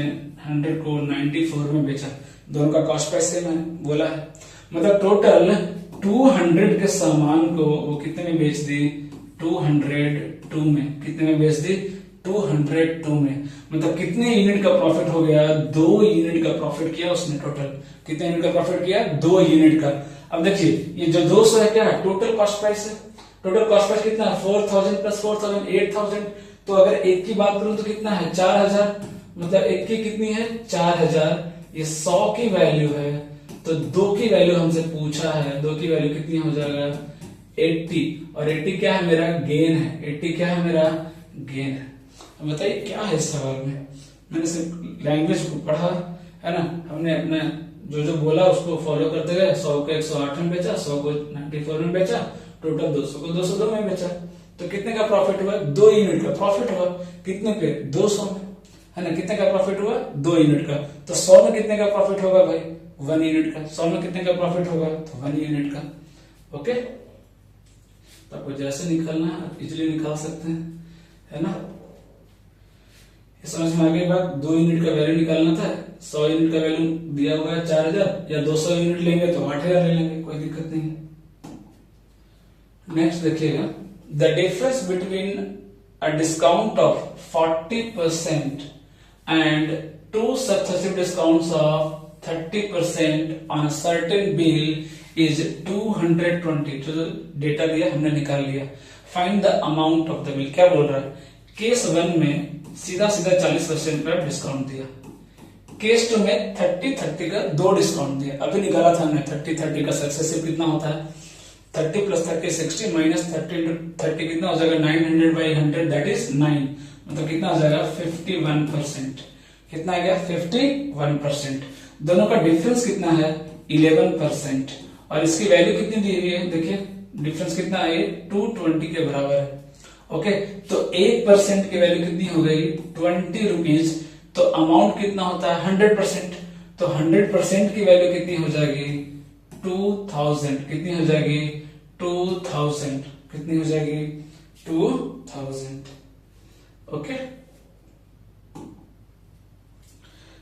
100 को 94 में बेचा। दोनों का कॉस्ट प्राइस सेम है बोला है। मतलब टोटल 200 के सामान को वो कितने में बेच दी, 202 में। कितने में बेच दी, 202 में। मतलब कितने यूनिट का प्रॉफिट हो गया, 2 यूनिट का प्रॉफिट किया उसने। टोटल कितने यूनिट का प्रॉफिट किया, 2 यूनिट का। अब देखिए ये जो 200 है क्या है, टोटल कॉस्ट प्राइस है। टोटल कॉस्ट प्राइस कितना है, 4,000 प्लस 4,000 8,000। तो अगर एक की बात करूं तो कितना है, 4,000। मतलब एक की कितनी है, 4,000। ये 100 की वैल्यू है, तो 2 की वैल्यू हमसे पूछा है, 2 की वैल्यू कितनी हो जाएगा, 80 और 80 क्या है मेरा गेन है, 80 क्या है मेरा गेन है। अब बताइए क्या है इस सवाल में, मैंने सिर्फ लैंग्वेज को पढ़ा है ना, हमने अपने जो बोला उसको फॉलो करते गए, 100 को 108 में बेचा, 100 को 94 में बेचा, टोटल 200 को 202 में बेचा, तो कितने का प्रॉफिट हुआ, 2 यूनिट का प्रॉफिट हुआ। कितने पे, 200 में, है ना। कितने का प्रॉफिट हुआ, 2 यूनिट का। तो 100 में कितने का प्रॉफिट होगा भाई, 1 यूनिट का। 100 में कितने का प्रॉफिट होगा, तो 1 यूनिट का। ओके, तो आपको जैसे निकालना है आप इजिली निकाल सकते हैं, है ना। समझ में आ गई बात। 2 यूनिट का वैल्यू निकालना था, 100 यूनिट का वैल्यू दिया हुआ है 4000, या 200 यूनिट लेंगे तो 8000 ले लेंगे, कोई दिक्कत नहीं है। नेक्स्ट देखिएगा, the difference between a discount of 40% and 2 successive discounts of 30% on certain bill is 220। जो डेटा दिया हमने निकाल लिया। Find the amount of the bill. क्या बोल रहा है, केस 1 में सीधा 40% का डिस्काउंट दिया, केस 2 में 30-30 का 2 डिस्काउंट दिया। अभी निकाला था हमने 30-30 का सक्सेसिव कितना होता है, 30 + 30 60 माइनस 30 कितना हो जाएगा, 900/100 दैट इज 9, मतलब कितना हो जाएगा 51%। कितना आ गया 51%। दोनों का डिफरेंस कितना है 11%, और इसकी वैल्यू कितनी दी हुई है, देखिए डिफरेंस कितना है 220 के बराबर है। ओके, तो 1% की वैल्यू कितनी हो गई 20 रुपीज, तो अमाउंट कितना होता है 100%, तो 100% की वैल्यू कितनी हो जाएगी 2000। कितनी हो जाएगी 2000, कितनी हो जाएगी 2000। ओके,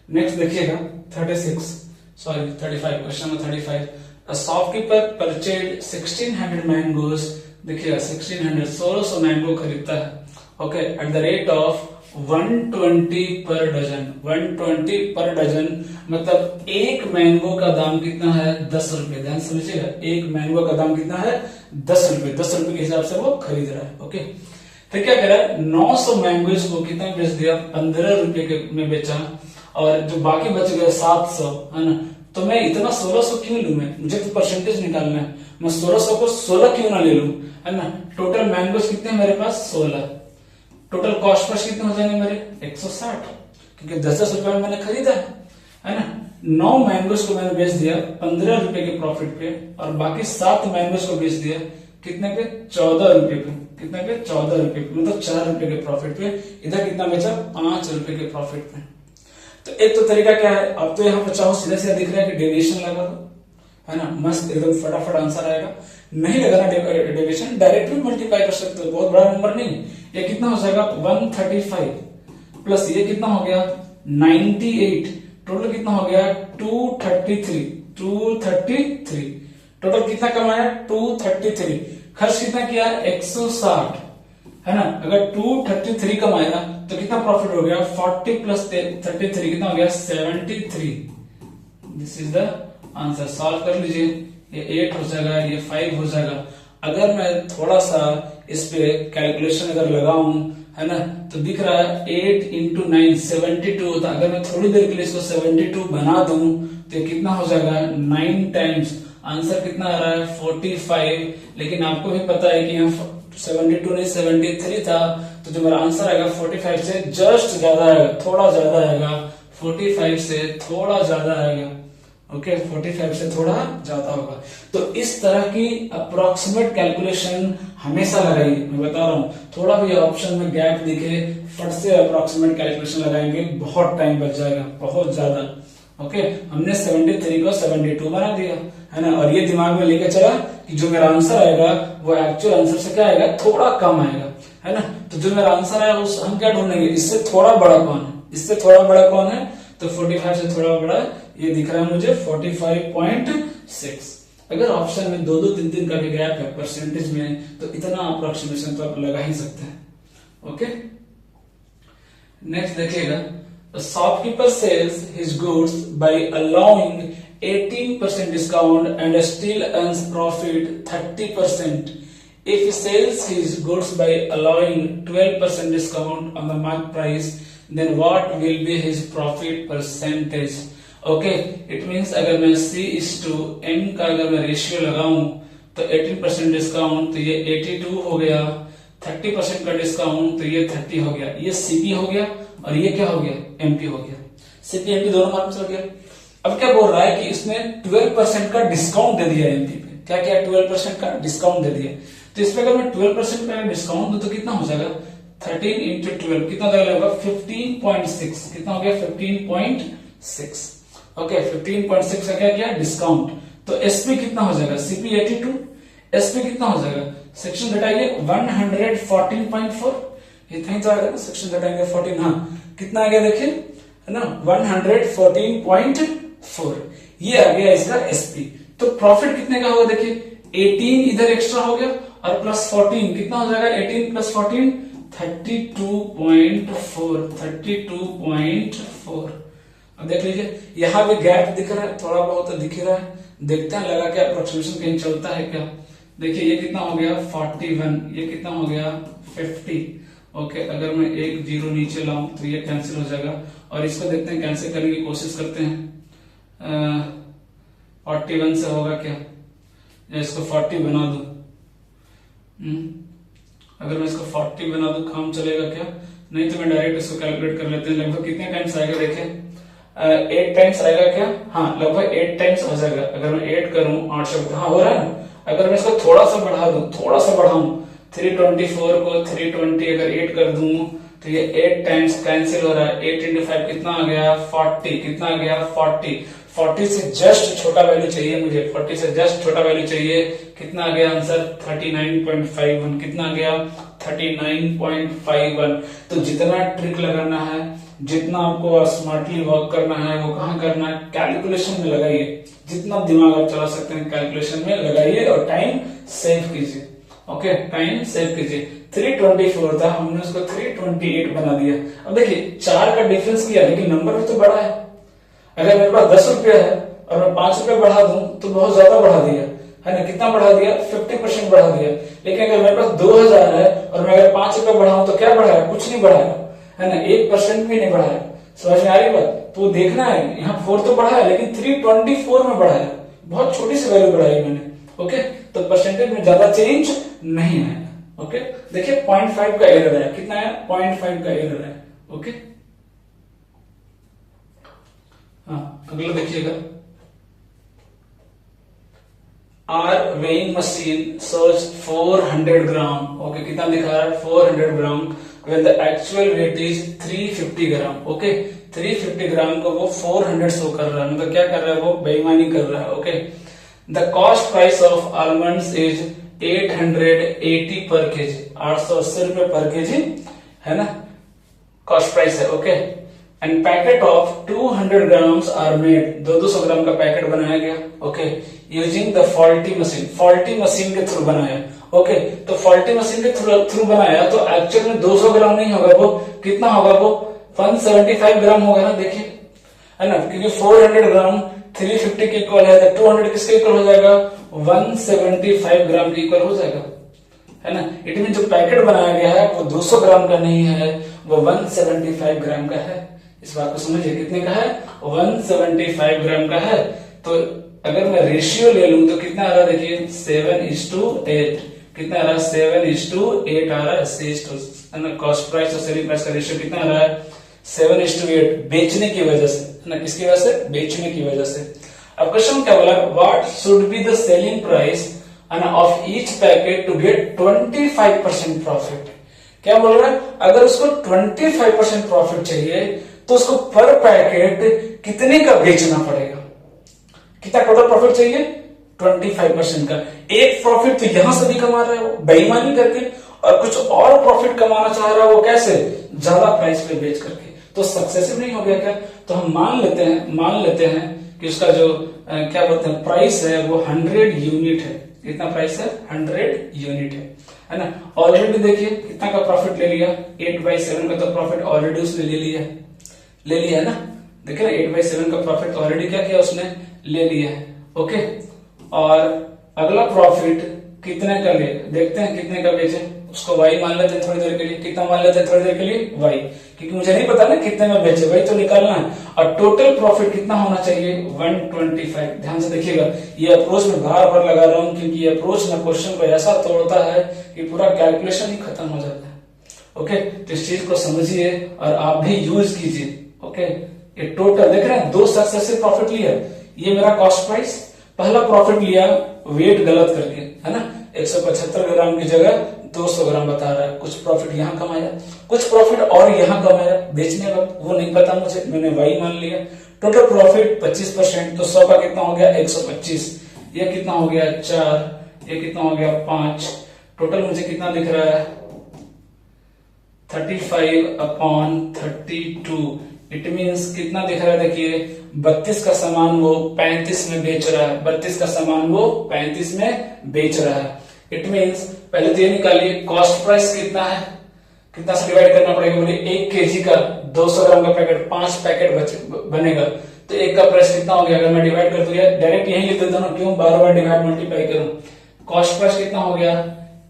नेक्स्ट देखिएगा 35 question number 35। A shopkeeper purchased 1600 mangoes, देखिएगा 1600 मैंगो खरीदता है, okay, at the rate of 120 per dozen. 120 per dozen मतलब एक मैंगो का दाम कितना है 10 रुपए। ध्यान समझिएगा, एक मैंगो का दाम कितना है 10 रुपए। 10 रुपए के हिसाब से वो खरीद रहा है। ओके, फिर क्या करा 900 मैंगोज को कितना बेच दिया 15 रुपए में बेचा, और जो बाकी बच गए 700, है ना। तो मैं इतना 1600 क्यों लूं, मैं मुझे तो परसेंटेज निकालना है, मैं 1600 को 16 क्यों ना ले लूं, है ना। टोटल मैंगोज कितने मेरे पास 16, टोटल कॉस्ट पर कितने हो जाएंगे मेरे 160, क्योंकि 10-10 रुपए में मैंने खरीदा है ना। 9 मैंगोज को मैंने बेच दिया 15 रुपए के प्रॉफिट पे, और बाकी 7 मैंगोज को बेच दिया कितने पे 14 रुपए पे। कितने पे 14 रुपए पे, मतलब 4 रुपए के प्रॉफिट पे। इधर कितना बेचा 5 रुपए के प्रॉफिट पे। तो एक तो तरीका क्या है, अब तो यहाँ पर चाहो सीधा सीधा दिख रहा है कि डेविएशन लगा दो, है ना, मस्त एकदम फटाफट आंसर आएगा। नहीं लगाना डेविएशन, डायरेक्टली मल्टीप्लाई कर सकते हो, बहुत बड़ा नंबर नहीं। ये कितना हो जाएगा 135 प्लस ये कितना हो गया 98, टोटल कितना हो गया 233। टोटल कितना कमाया 233, खर्च कितना किया 160, है ना। अगर 233 कमाएगा तो कितना प्रॉफिट हो गया 40 + 33 कितना हो गया 73। This is the answer. Solve कर लीजिए, ये 8 हो जाएगा, ये 5 हो जाएगा। अगर मैं थोड़ा सा इस पे कैलकुलेशन अगर लगाऊं, है ना, तो दिख रहा है 8 × 9 72 होता। अगर मैं थोड़ी देर के लिए इसको 72 बना दूं तो ये कितना हो जाएगा 9 टाइम्स। आंसर कितना आ रहा है 45। लेकिन आपको भी पता है कि यहाँ 72 नहीं 73 था, तो जो मेरा आंसर आएगा 45 से जस्ट ज्यादा आएगा, थोड़ा ज्यादा आएगा, 45 से थोड़ा ज्यादा आएगा। ओके, 45 से थोड़ा ज्यादा होगा। तो इस तरह की अप्रोक्सीमेट कैलकुलेशन हमेशा लगाइए। मैं बता रहा हूं, थोड़ा भी ऑप्शन में गैप दिखे फट से अप्रोक्सीमेट कैलकुलेशन लगाएंगे, बहुत टाइम बच जाएगा, बहुत ज्यादा। ओके, हमने 73 को 72 बना दिया, है ना, और ये दिमाग में लेके चला कि जो मेरा आंसर आएगा वो एक्चुअल आंसर से क्या आएगा थोड़ा कम आएगा, है ना। तो जो मेरा आंसर आएगा उस हम क्या ढूंढेंगे, इससे थोड़ा बड़ा कौन है, इससे थोड़ा बड़ा कौन है, तो 45 से थोड़ा बड़ा ये दिख रहा है मुझे 45.6। अगर ऑप्शन में 2-2, 3-3 का भी गैप है परसेंटेज में, तो इतना अप्रोक्सीमेशन तो आप लगा ही सकते हैं। ओके, नेक्स्ट देखिएगा, the shopkeeper sells his goods by allowing 18% discount and still earns profit 30%. If he sells his goods by allowing 12% discount on the market price, then what will be his profit percentage? Okay, it means अगर मैं C/M का अगर मैं ratio लगाऊं तो 18% discount, तो ये 82 हो गया। 30% का डिस्काउंट, तो ये 30 हो गया। ये सीपी हो गया और ये क्या हो गया, एमपी हो गया। सीपी एमपी दोनों मार्क चल गया। अब क्या बोल रहा है कि इसने 12% का डिस्काउंट दे दिया एमपी पे। क्या क्या 12% का डिस्काउंट दे दिया। तो इस पे अगर मैं 12% का डिस्काउंट दूं तो कितना हो जाएगा, 13 इंटू 12 कितना लगेगा, 15.6। कितना हो गया, 15.6। ओके, 15.6 का क्या किया, डिस्काउंट। तो एसपी कितना हो जाएगा, सीपी 82, एसपी कितना हो जाएगा, सेक्शन घटाइए 114.4, इतना ही तो आएगा ना, सेक्शन घटाएंगे 14, हाँ कितना आ गया देखिए, है ना 114.4, ये आ गया इसका एसपी। तो प्रॉफिट कितने का होगा देखिए, 18 इधर एक्स्ट्रा हो गया और प्लस 14 कितना हो जाएगा, 18 प्लस 14 32.4, 32.4। अब देख लीजिए यहाँ भी गैप दिख रहा है, थोड़ा बहुत दिख रहा है, देखते हैं लगा के अप्रोक्सीमेशन कहीं चलता है क्या। देखिए ये कितना हो गया 41, ये कितना हो गया 50। ओके, अगर मैं एक जीरो नीचे लाऊं तो ये कैंसिल हो जाएगा, और इसको देखते हैं कैंसिल करने की कोशिश करते हैं। 41 से होगा क्या, या इसको 40 बना दूं, अगर मैं इसको 40 बना दूं काम चलेगा क्या, नहीं तो मैं डायरेक्ट इसको कैलकुलेट कर लेते हैं। लगभग कितने टाइम्स आएगा देखिए, 8 टाइम्स आएगा क्या, हाँ लगभग 8 टाइम्स हो जाएगा। अगर मैं 8 करूं 8 से, हाँ हो रहा है ना। अगर मैं इसको थोड़ा सा बढ़ा दूं, थोड़ा सा बढ़ाऊं, 324 को 320 अगर 8 कर दूं तो ये 8 टाइम्स कैंसिल हो रहा है। 8 इंटू 5 कितना आ गया 40, कितना आ गया 40। 40 से जस्ट छोटा वैल्यू चाहिए मुझे, 40 से जस्ट छोटा वैल्यू चाहिए, कितना आ गया आंसर 39.51, कितना आ गया 39.51। तो जितना ट्रिक लगाना है, जितना आपको स्मार्टली वर्क करना है, वो कहाँ करना है, कैलकुलेशन में लगाइए। जितना दिमाग आप चला सकते हैं कैलकुलेशन में लगाइए और टाइम सेव कीजिए। ओके, टाइम सेव कीजिए। 324 था, हमने उसको 328 बना दिया। अब देखिए 4 का डिफरेंस किया, लेकिन नंबर भी तो बड़ा है। अगर मेरे पास 10 रुपया है और मैं 5 रुपया बढ़ा दूं तो बहुत ज्यादा बढ़ा दिया, है ना, कितना बढ़ा दिया 50% बढ़ा दिया। लेकिन अगर मेरे पास 2000 है और मैं अगर 5 रुपया बढ़ाऊं तो क्या बढ़ाया, कुछ नहीं बढ़ाया, है ना, 1% भी नहीं बढ़ाया। समझ में आ रही बात। तो देखना है यहाँ 4 तो बढ़ाया, लेकिन 324 में बढ़ाया, बहुत छोटी सी वैल्यू बढ़ाई मैंने। ओके, तो परसेंटेज में ज्यादा चेंज नहीं आया। ओके, देखिए 0.5 का एरर है, कितना है 0.5 का एरर है। ओके, हाँ अगला देखिएगा, are weighing machine search 400 gram. Okay, कितना दिखा रहा है 400 gram, when the actual weight is 350 gram. Okay, 350 gram को वो 400 शो कर रहा है, मतलब क्या कर रहा है, वो बेईमानी कर रहा है। Okay, the cost price of almonds is 880 per KG, 880 रुपए पर केजी, है ना, कॉस्ट प्राइस है। Okay, and packet of 200 grams are made, 200 gram का पैकेट बनाया गया। Okay, using the faulty machine, faulty machine के थ्रू बनाया। ओके, तो फॉल्टी मशीन के थ्रू बनाया तो एक्चुअल में 200 ग्राम नहीं होगा, वो कितना होगा, वो 175 ग्राम होगा ना, देखिए, है ना, क्योंकि 400 ग्राम 350 के इक्वल है, तो 200 किसके इक्वल हो जाएगा, 175 ग्राम के इक्वल हो जाएगा, है ना। इट मीन जो पैकेट बनाया गया है वो 200 ग्राम का नहीं है, वो 175 ग्राम का है। इस बात को समझिए, कितने का है, 175 ग्राम का है। तो अगर मैं रेशियो ले लूं तो कितना आ रहा है देखिए, 7:8, कितना आ रहा है 7:8 आ रहा है। कॉस्ट प्राइस और सेलिंग प्राइस का रेशियो कितना आ रहा है 7:8, बेचने की वजह से, है ना, किसकी वजह से, बेचने की वजह से। अब क्वेश्चन क्या बोला, what should be the selling price of each packet to get 25% profit. क्या बोल रहा है, अगर उसको 25% प्रॉफिट चाहिए तो उसको पर पैकेट कितने का बेचना पड़ेगा, कितना टोटल प्रॉफिट चाहिए 25% का। एक प्रॉफिट तो यहां से भी कमा रहा है वो बेईमानी करके, और कुछ और प्रॉफिट कमाना चाह रहा है वो कैसे, ज्यादा प्राइस पे बेच करके। तो सक्सेसिव नहीं हो गया क्या। तो हम मान लेते हैं कि उसका जो क्या बोलते हैं प्राइस है वो 100 यूनिट है। कितना प्राइस है, 100 यूनिट है ना। ऑलरेडी देखिए कितना का प्रॉफिट ले लिया, 8/7 का तो प्रॉफिट ऑलरेडी उसने ले लिया है ना। देखिए ना 8/7 का प्रॉफिट ऑलरेडी क्या किया उसने, ले लिया है। ओके, और अगला प्रॉफिट कितने का ले, देखते हैं कितने का बेचे। उसको y मान लेते हैं थोड़ी देर के लिए। कितना मान लेते हैं थोड़ी देर के लिए? y, क्योंकि मुझे नहीं पता ना कितने में बेचे, वही तो निकालना है। और टोटल प्रॉफिट कितना होना चाहिए? 125। ध्यान से देखिएगा, ये अप्रोच में बार बार लगा रहा हूं क्योंकि ये अप्रोच में क्वेश्चन को ऐसा तोड़ता है कि पूरा कैलकुलेशन ही खत्म हो जाता है। ओके, तो इस चीज को समझिए और आप भी यूज कीजिए। ओके, ये टोटल देख रहे हैं, दो सक्सेसिव प्रॉफिट लिया। ये मेरा कॉस्ट प्राइस, पहला प्रॉफिट लिया वेट गलत करके, है ना, 175 ग्राम की जगह 200 ग्राम बता रहा है। कुछ प्रॉफिट यहाँ कमाया, कुछ प्रॉफिट और यहाँ कमाया बेचने वक्त, वो नहीं पता मुझे, मैंने वही मान लिया। टोटल प्रॉफिट 25%, तो 100 का कितना हो गया? 125। ये कितना हो गया? 4। ये कितना हो गया? 5। टोटल मुझे कितना दिख रहा है? 35/32। इट मीन्स कितना दिख रहा है? देखिए 32 का सामान वो 35 में बेच रहा है, 32 का सामान वो 35 में बेच रहा है। इट मीन्स पहले तो ये निकालिए कॉस्ट प्राइस कितना है, कितना से डिवाइड करना पड़ेगा? बोले 1 केजी का 200 ग्राम का पैकेट, 5 पैकेट बनेगा, तो एक का प्राइस कितना हो गया? अगर मैं डिवाइड कर दूं, डायरेक्ट यही लिख देता हूं, क्यों बार बार डिवाइड मल्टीप्लाई करूं? कॉस्ट प्राइस कितना हो गया?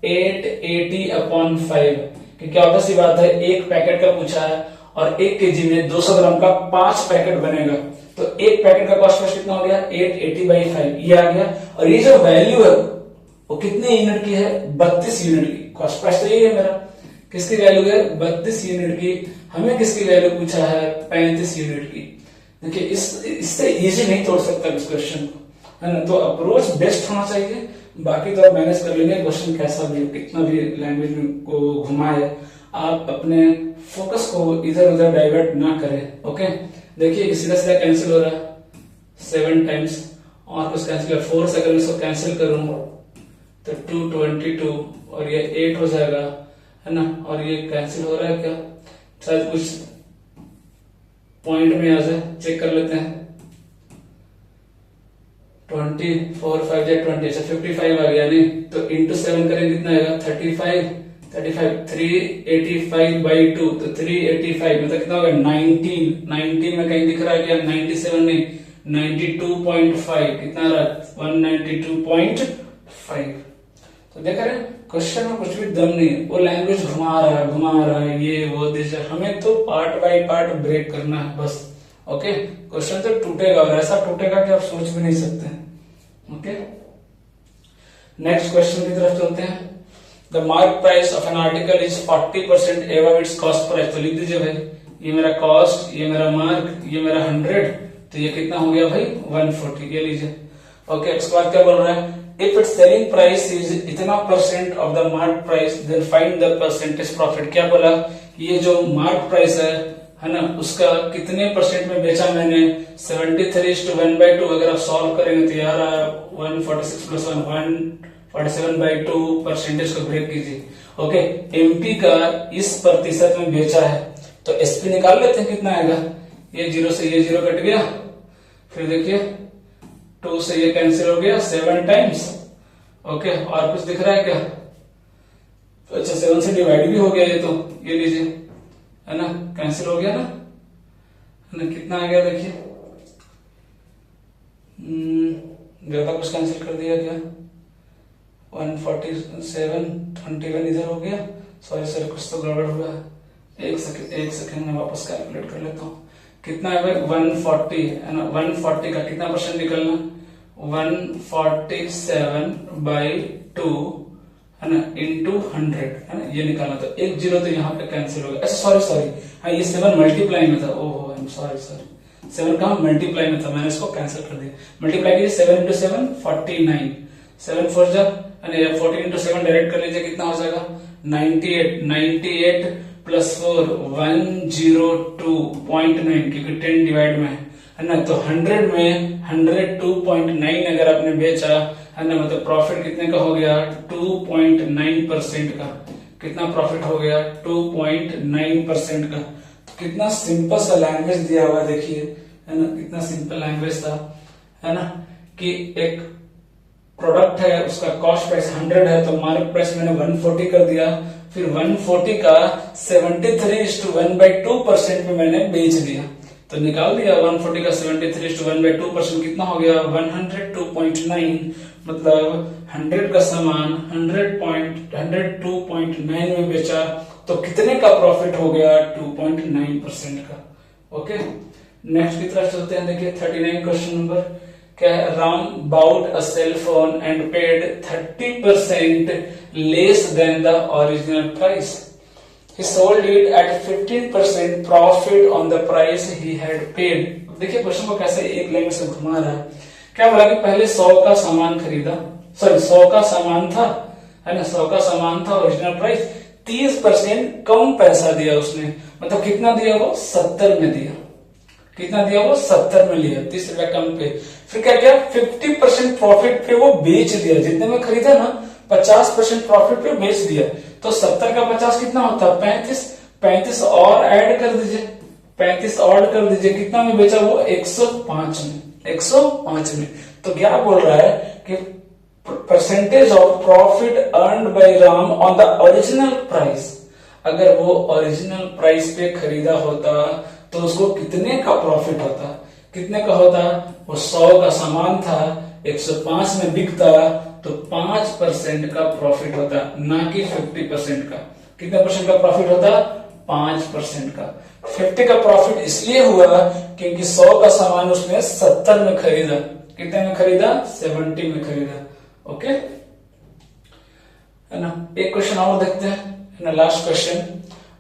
880/5, क्योंकि ऑब्वियस सी बात है एक पैकेट का पूछा है और 1 केजी में 200 ग्राम का 5 पैकेट बनेगा, तो एक पैकेट का कॉस्ट प्राइस कितना हो गया? 880/5, ये आ गया। और ये जो वैल्यू है वो कितने यूनिट की है? 32 यूनिट की। कॉस्ट प्राइस तो यही है मेरा, किसकी वैल्यू है? 32 यूनिट की। हमें किसकी वैल्यू पूछा है? 35 यूनिट की। देखिए इससे इजी नहीं तोड़ सकता इस क्वेश्चन को, है ना। तो अप्रोच बेस्ट होना चाहिए, बाकी तो आप मैनेज कर लेंगे। क्वेश्चन कैसा भी कितना भी लैंग्वेज को घुमाए, आप अपने फोकस को इधर उधर डाइवर्ट ना करें। ओके, देखिए सीधा सीधा कैंसिल हो रहा है 7 टाइम्स, और कुछ कैंसिल 4 से अगर इसको कैंसिल करूं तो 222 और ये 8 हो जाएगा, है ना। और ये कैंसिल हो रहा है क्या? शायद कुछ पॉइंट में आ जाए, चेक कर लेते हैं। 24 5 या 20, अच्छा 55 आ गया, नहीं तो इंटू 7 करेंगे कितना आएगा? 35 385/2, तो 385 मतलब कितना होगा? 19 में कहीं दिख रहा है क्या? 97 नहीं, 92.5, कितना रहा? 192.5। तो देख रहे हैं क्वेश्चन में कुछ भी दम नहीं है, वो लैंग्वेज घुमा रहा है ये वो दिशा। हमें तो पार्ट बाय पार्ट ब्रेक करना है बस। ओके, क्वेश्चन तो टूटेगा और ऐसा टूटेगा कि आप सोच भी नहीं सकते। ओके, नेक्स्ट क्वेश्चन की तरफ चलते हैं। The mark price of an article is 40% above it's cost price. तो लिख दीजिए भाई, ये मेरा कॉस्ट, ये मेरा मार्क, ये मेरा 100, तो ये कितना हो गया भाई? 140। ये लीजिए। ओके, उसके बाद क्या बोल रहा है? If its selling price is इतना % of the mark price, then find the percentage profit। क्या बोला? ये जो मार्क प्राइस है ना, उसका कितने % में बेचा मैंने? 73:1/2। अगर आप सॉल्व करेंगे तो यार 146 + 1 147/2 परसेंटेज को ब्रेक कीजिए। ओके, एमपी का इस प्रतिशत में बेचा है, तो एसपी निकाल लेते हैं, कितना आएगा? ये 0 से ये 0 कट गया, फिर देखिए 2 से ये कैंसिल हो गया 7 टाइम्स। ओके, और कुछ दिख रहा है क्या? तो अच्छा 7 से डिवाइड भी हो गया ये, तो ये लीजिए, है ना, कैंसिल हो गया ना, है ना। कितना आ गया देखिए, ज्यादा कुछ कैंसिल कर दिया क्या? 147 21 इधर हो गया। सॉरी सर, कुछ तो गड़बड़ हुआ। एक सेकंड में वापस कैलकुलेट कर लेता हूँ। कितना है भाई? 140, है ना। 140 का कितना % निकलना? 147/2, है ना, इंटू 100, है ना, ये निकालना। तो 1 0 तो यहाँ पे कैंसिल हो गया। अच्छा सॉरी, हाँ ये 7 मल्टीप्लाई में था। ओहो आई एम सॉरी सर, 7 कहाँ मल्टीप्लाई में था, मैंने इसको कैंसिल कर दिया। मल्टीप्लाई कीजिए, 7 × 7 49, 7 4 जा, 14 × 7 डायरेक्ट कर लीजिए, कितना हो जाएगा? 98 + 4 102.9, क्योंकि 10 डिवाइड में है ना। तो 100 में 102.9 अगर आपने बेचा, है ना, मतलब प्रॉफिट कितने का हो गया? 2.9% का। कितना प्रॉफिट हो गया? 2.9% का। तो कितना सिंपल सा लैंग्वेज दिया हुआ देखिए, है ना, कितना सिंपल लैंग्वेज था, है ना, कि एक प्रोडक्ट है, उसका कॉस्ट प्राइस 100 है, तो मार्क प्राइस मैंने 140 कर दिया, फिर 140 का 73:1/2% में मैंने बेच दिया, तो निकाल दिया 140 का 73:1/2% कितना हो गया? 102.9 मतलब 100 का सामान 102.9 में बेचा तो कितने का प्रॉफिट हो गया? 2.9% का। ओके, नेक्स्ट की तरफ चलते हैं। देखिए 39 क्वेश्चन नंबर क्या है? Ram bought a cell phone and paid 30% less than the original price. He sold it at 15% profit on the price he had paid. देखिए क्वेश्चन को कैसे एक लाइन से घुमा रहा है। क्या बोला कि पहले 100 का सामान खरीदा, 100 का सामान था, है ना, 100 का सामान था, ओरिजिनल प्राइस 30% कम पैसा दिया उसने, मतलब कितना दिया? वो 70 में दिया। कितना दिया? वो 70 में लिया, 30 रुपया कम पे। फिर क्या किया? 50% प्रॉफिट पे वो बेच दिया। जितने में खरीदा ना 50% प्रॉफिट पे बेच दिया। तो 70 का 50 कितना होता है? 35। 35 और ऐड कर दीजिए, 35 और कर दीजिए। कितना में बेचा वो? 105 में। 105 में। तो क्या बोल रहा है कि percentage of profit earned by Ram on the original price. अगर वो ओरिजिनल प्राइस पे खरीदा होता तो उसको कितने का प्रॉफिट होता? कितने का होता? वो 100 का सामान था, 105 में बिकता तो 5% का प्रॉफिट होता, ना कि 50% का। कितने परसेंट का प्रॉफिट होता? 5% का। 50 का प्रॉफिट इसलिए हुआ क्योंकि 100 का सामान उसने 70 में खरीदा। कितने में खरीदा? 70 में खरीदा। ओके, है ना। एक क्वेश्चन और देखते हैं, है ना, लास्ट क्वेश्चन।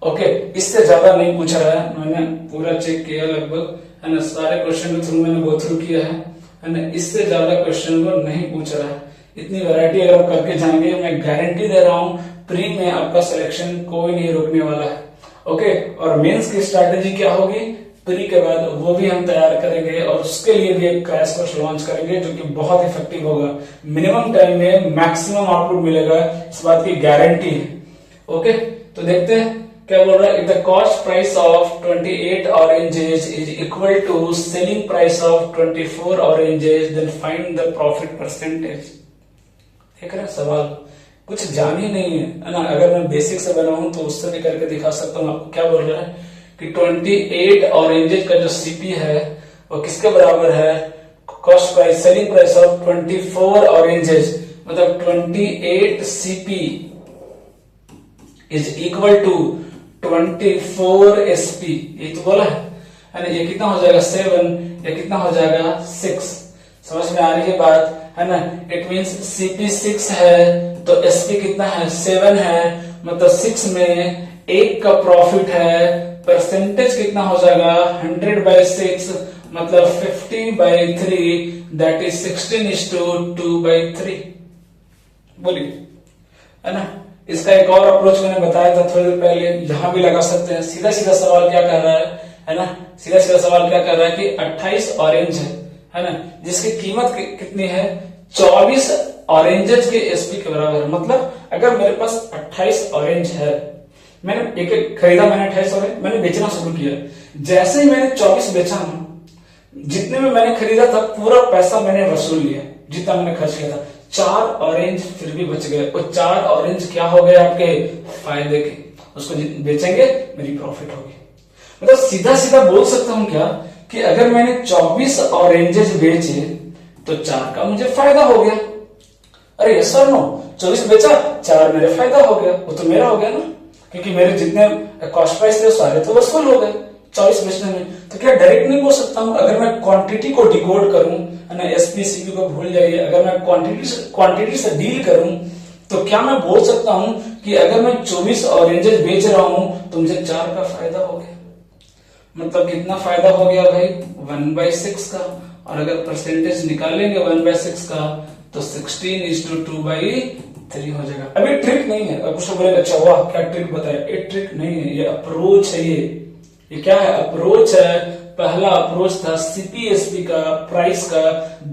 ओके, इससे ज्यादा नहीं पूछ रहा है, मैंने पूरा चेक किया लगभग, है ना, सारे क्वेश्चन को थ्रू मैंने गो थ्रू किया है ना। इससे ज्यादा क्वेश्चन को नहीं पूछ रहा है। इतनी वैरायटी अगर आप करके जाएंगे, मैं गारंटी दे रहा हूं प्री में आपका सिलेक्शन कोई नहीं रोकने वाला है। ओके, और मेंस की स्ट्रैटेजी क्या होगी प्री के बाद, वो भी हम तैयार करेंगे और उसके लिए भी एक क्रैश कोर्स लॉन्च करेंगे जो कि बहुत इफेक्टिव होगा। मिनिमम टाइम में मैक्सिमम आउटपुट मिलेगा, इस बात की गारंटी है। ओके, तो देखते हैं क्या बोल रहा है। If the cost price of 28 oranges is equal to selling price of 24 oranges, then find the profit percentage. देख रहे हैं सवाल कुछ जान ही नहीं है ना। अगर मैं बेसिक से बनाऊं तो उससे भी करके दिखा सकता हूँ आपको। क्या बोल रहा है कि 28 ऑरेंजेस का जो सीपी है वो किसके बराबर है? Cost price selling price of 24 oranges, मतलब 28 CP is equal to 24 SP. ये तो बोला है ना। ये कितना हो जाएगा? 7। ये कितना हो जाएगा? 6। समझ में आ रही है बात, है ना। इट मीन्स सीपी 6 है तो एसपी कितना है? 7 है, मतलब 6 में 1 का प्रॉफिट है। परसेंटेज कितना हो जाएगा? 100/6, मतलब 50/3, दैट इज 16:2/3। बोलिए, है ना। इसका एक और अप्रोच मैंने बताया था थोड़ी देर पहले, यहां भी लगा सकते हैं। सीधा सीधा सवाल क्या कर रहा है ना, सीधा सीधा सवाल क्या कर रहा है कि 28 ऑरेंज है ना, जिसकी कीमत कितनी है? 24 ऑरेंजेस के एसपी के बराबर है। मतलब अगर मेरे पास 28 ऑरेंज है, मैंने एक खरीदा, मैंने 28 ऑरेंज मैंने बेचना शुरू किया। जैसे ही मैंने 24 बेचा ना, जितने में मैंने खरीदा था पूरा पैसा मैंने वसूल लिया, जितना मैंने खर्च किया था। 4 ऑरेंज फिर भी बच गए, और 4 ऑरेंज क्या हो गए? आपके फायदे के। उसको बेचेंगे मेरी प्रॉफिट होगी। मतलब सीधा सीधा बोल सकता हूं क्या कि अगर मैंने 24 ऑरेंजेस बेचे तो 4 का मुझे फायदा हो गया। अरे यस और नो, 24 बेचा, 4 मेरे फायदा हो गया, वो तो मेरा हो गया ना, क्योंकि मेरे जितने कॉस्ट प्राइस थे सारे तो वसूल हो गए 24 बेचने में। तो क्या डायरेक्ट नहीं बोल सकता हूं? अगर मैं क्वांटिटी को डिकोड करूं, है ना, एसपीसीपी को भूल जाइए, अगर मैं क्वांटिटी से डील करूं तो क्या मैं बोल सकता हूं कि अगर मैं 24 ऑरेंजेस बेच रहा हूं तो मुझे 4 का फायदा हो गया। मतलब कितना फायदा हो गया भाई? 1/6 का। और अगर परसेंटेज निकालेंगे 1/6 का तो 16:2/3 हो जाएगा। अभी ट्रिक नहीं है। अब कुछ बोलेगा अच्छा वाह क्या ट्रिक बताया, ये ट्रिक नहीं है, ये अप्रोच है। ये क्या है? अप्रोच है। पहला अप्रोच था सीपीएसपी का, प्राइस का।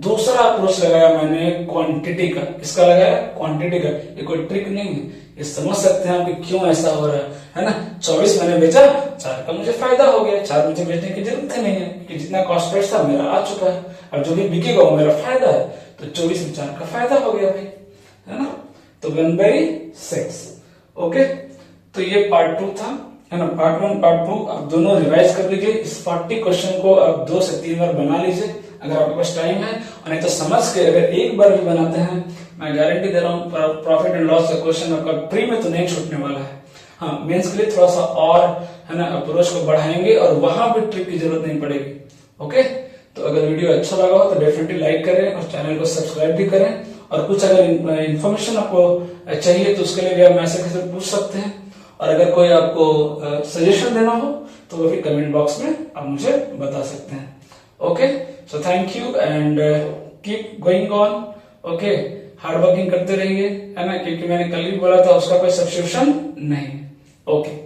दूसरा अप्रोच लगाया मैंने क्वांटिटी का। किसका लगाया? क्वांटिटी का। ये कोई ट्रिक नहीं है, ये समझ सकते हैं कि क्यों ऐसा हो रहा है ना। 24 मैंने बेचा, 4 का मुझे फायदा हो गया। 4 मुझे बेचने की जरूरत ही नहीं है कि जितना कॉस्ट प्राइस था मेरा आ चुका है, अब जो भी बिकेगा वो मेरा फायदा है। तो 24 में 4 का फायदा हो गया भाई, है ना। तो 1/6। ओके, तो ये पार्ट 2 था। है ना, पार्ट 1 पार्ट 2 आप दोनों रिवाइज कर लीजिए। इस 40 क्वेश्चन को आप 2 से 3 बार बना लीजिए अगर आपके पास टाइम है, और नहीं तो समझ के अगर एक बार भी बनाते हैं, मैं गारंटी दे रहा हूँ प्रॉफिट एंड लॉस का क्वेश्चन आपका प्री में तो नहीं छूटने वाला है। हाँ, मेंस के लिए थोड़ा सा और है ना अप्रोच को बढ़ाएंगे और वहां भी ट्रिक की जरूरत नहीं पड़ेगी। ओके, तो अगर वीडियो अच्छा लगा हो तो डेफिनेटली लाइक करें और चैनल को सब्सक्राइब भी करें। और कुछ अगर इन्फॉर्मेशन आपको चाहिए तो उसके लिए भी आप मैसेज से पूछ सकते हैं, और अगर कोई आपको सजेशन देना हो तो वो भी कमेंट बॉक्स में आप मुझे बता सकते हैं। Okay, so thank you and keep going on. Okay, hard working करते रहिए, है ना, क्योंकि मैंने कल भी बोला था उसका कोई सब्स्टिट्यूशन नहीं। ओके।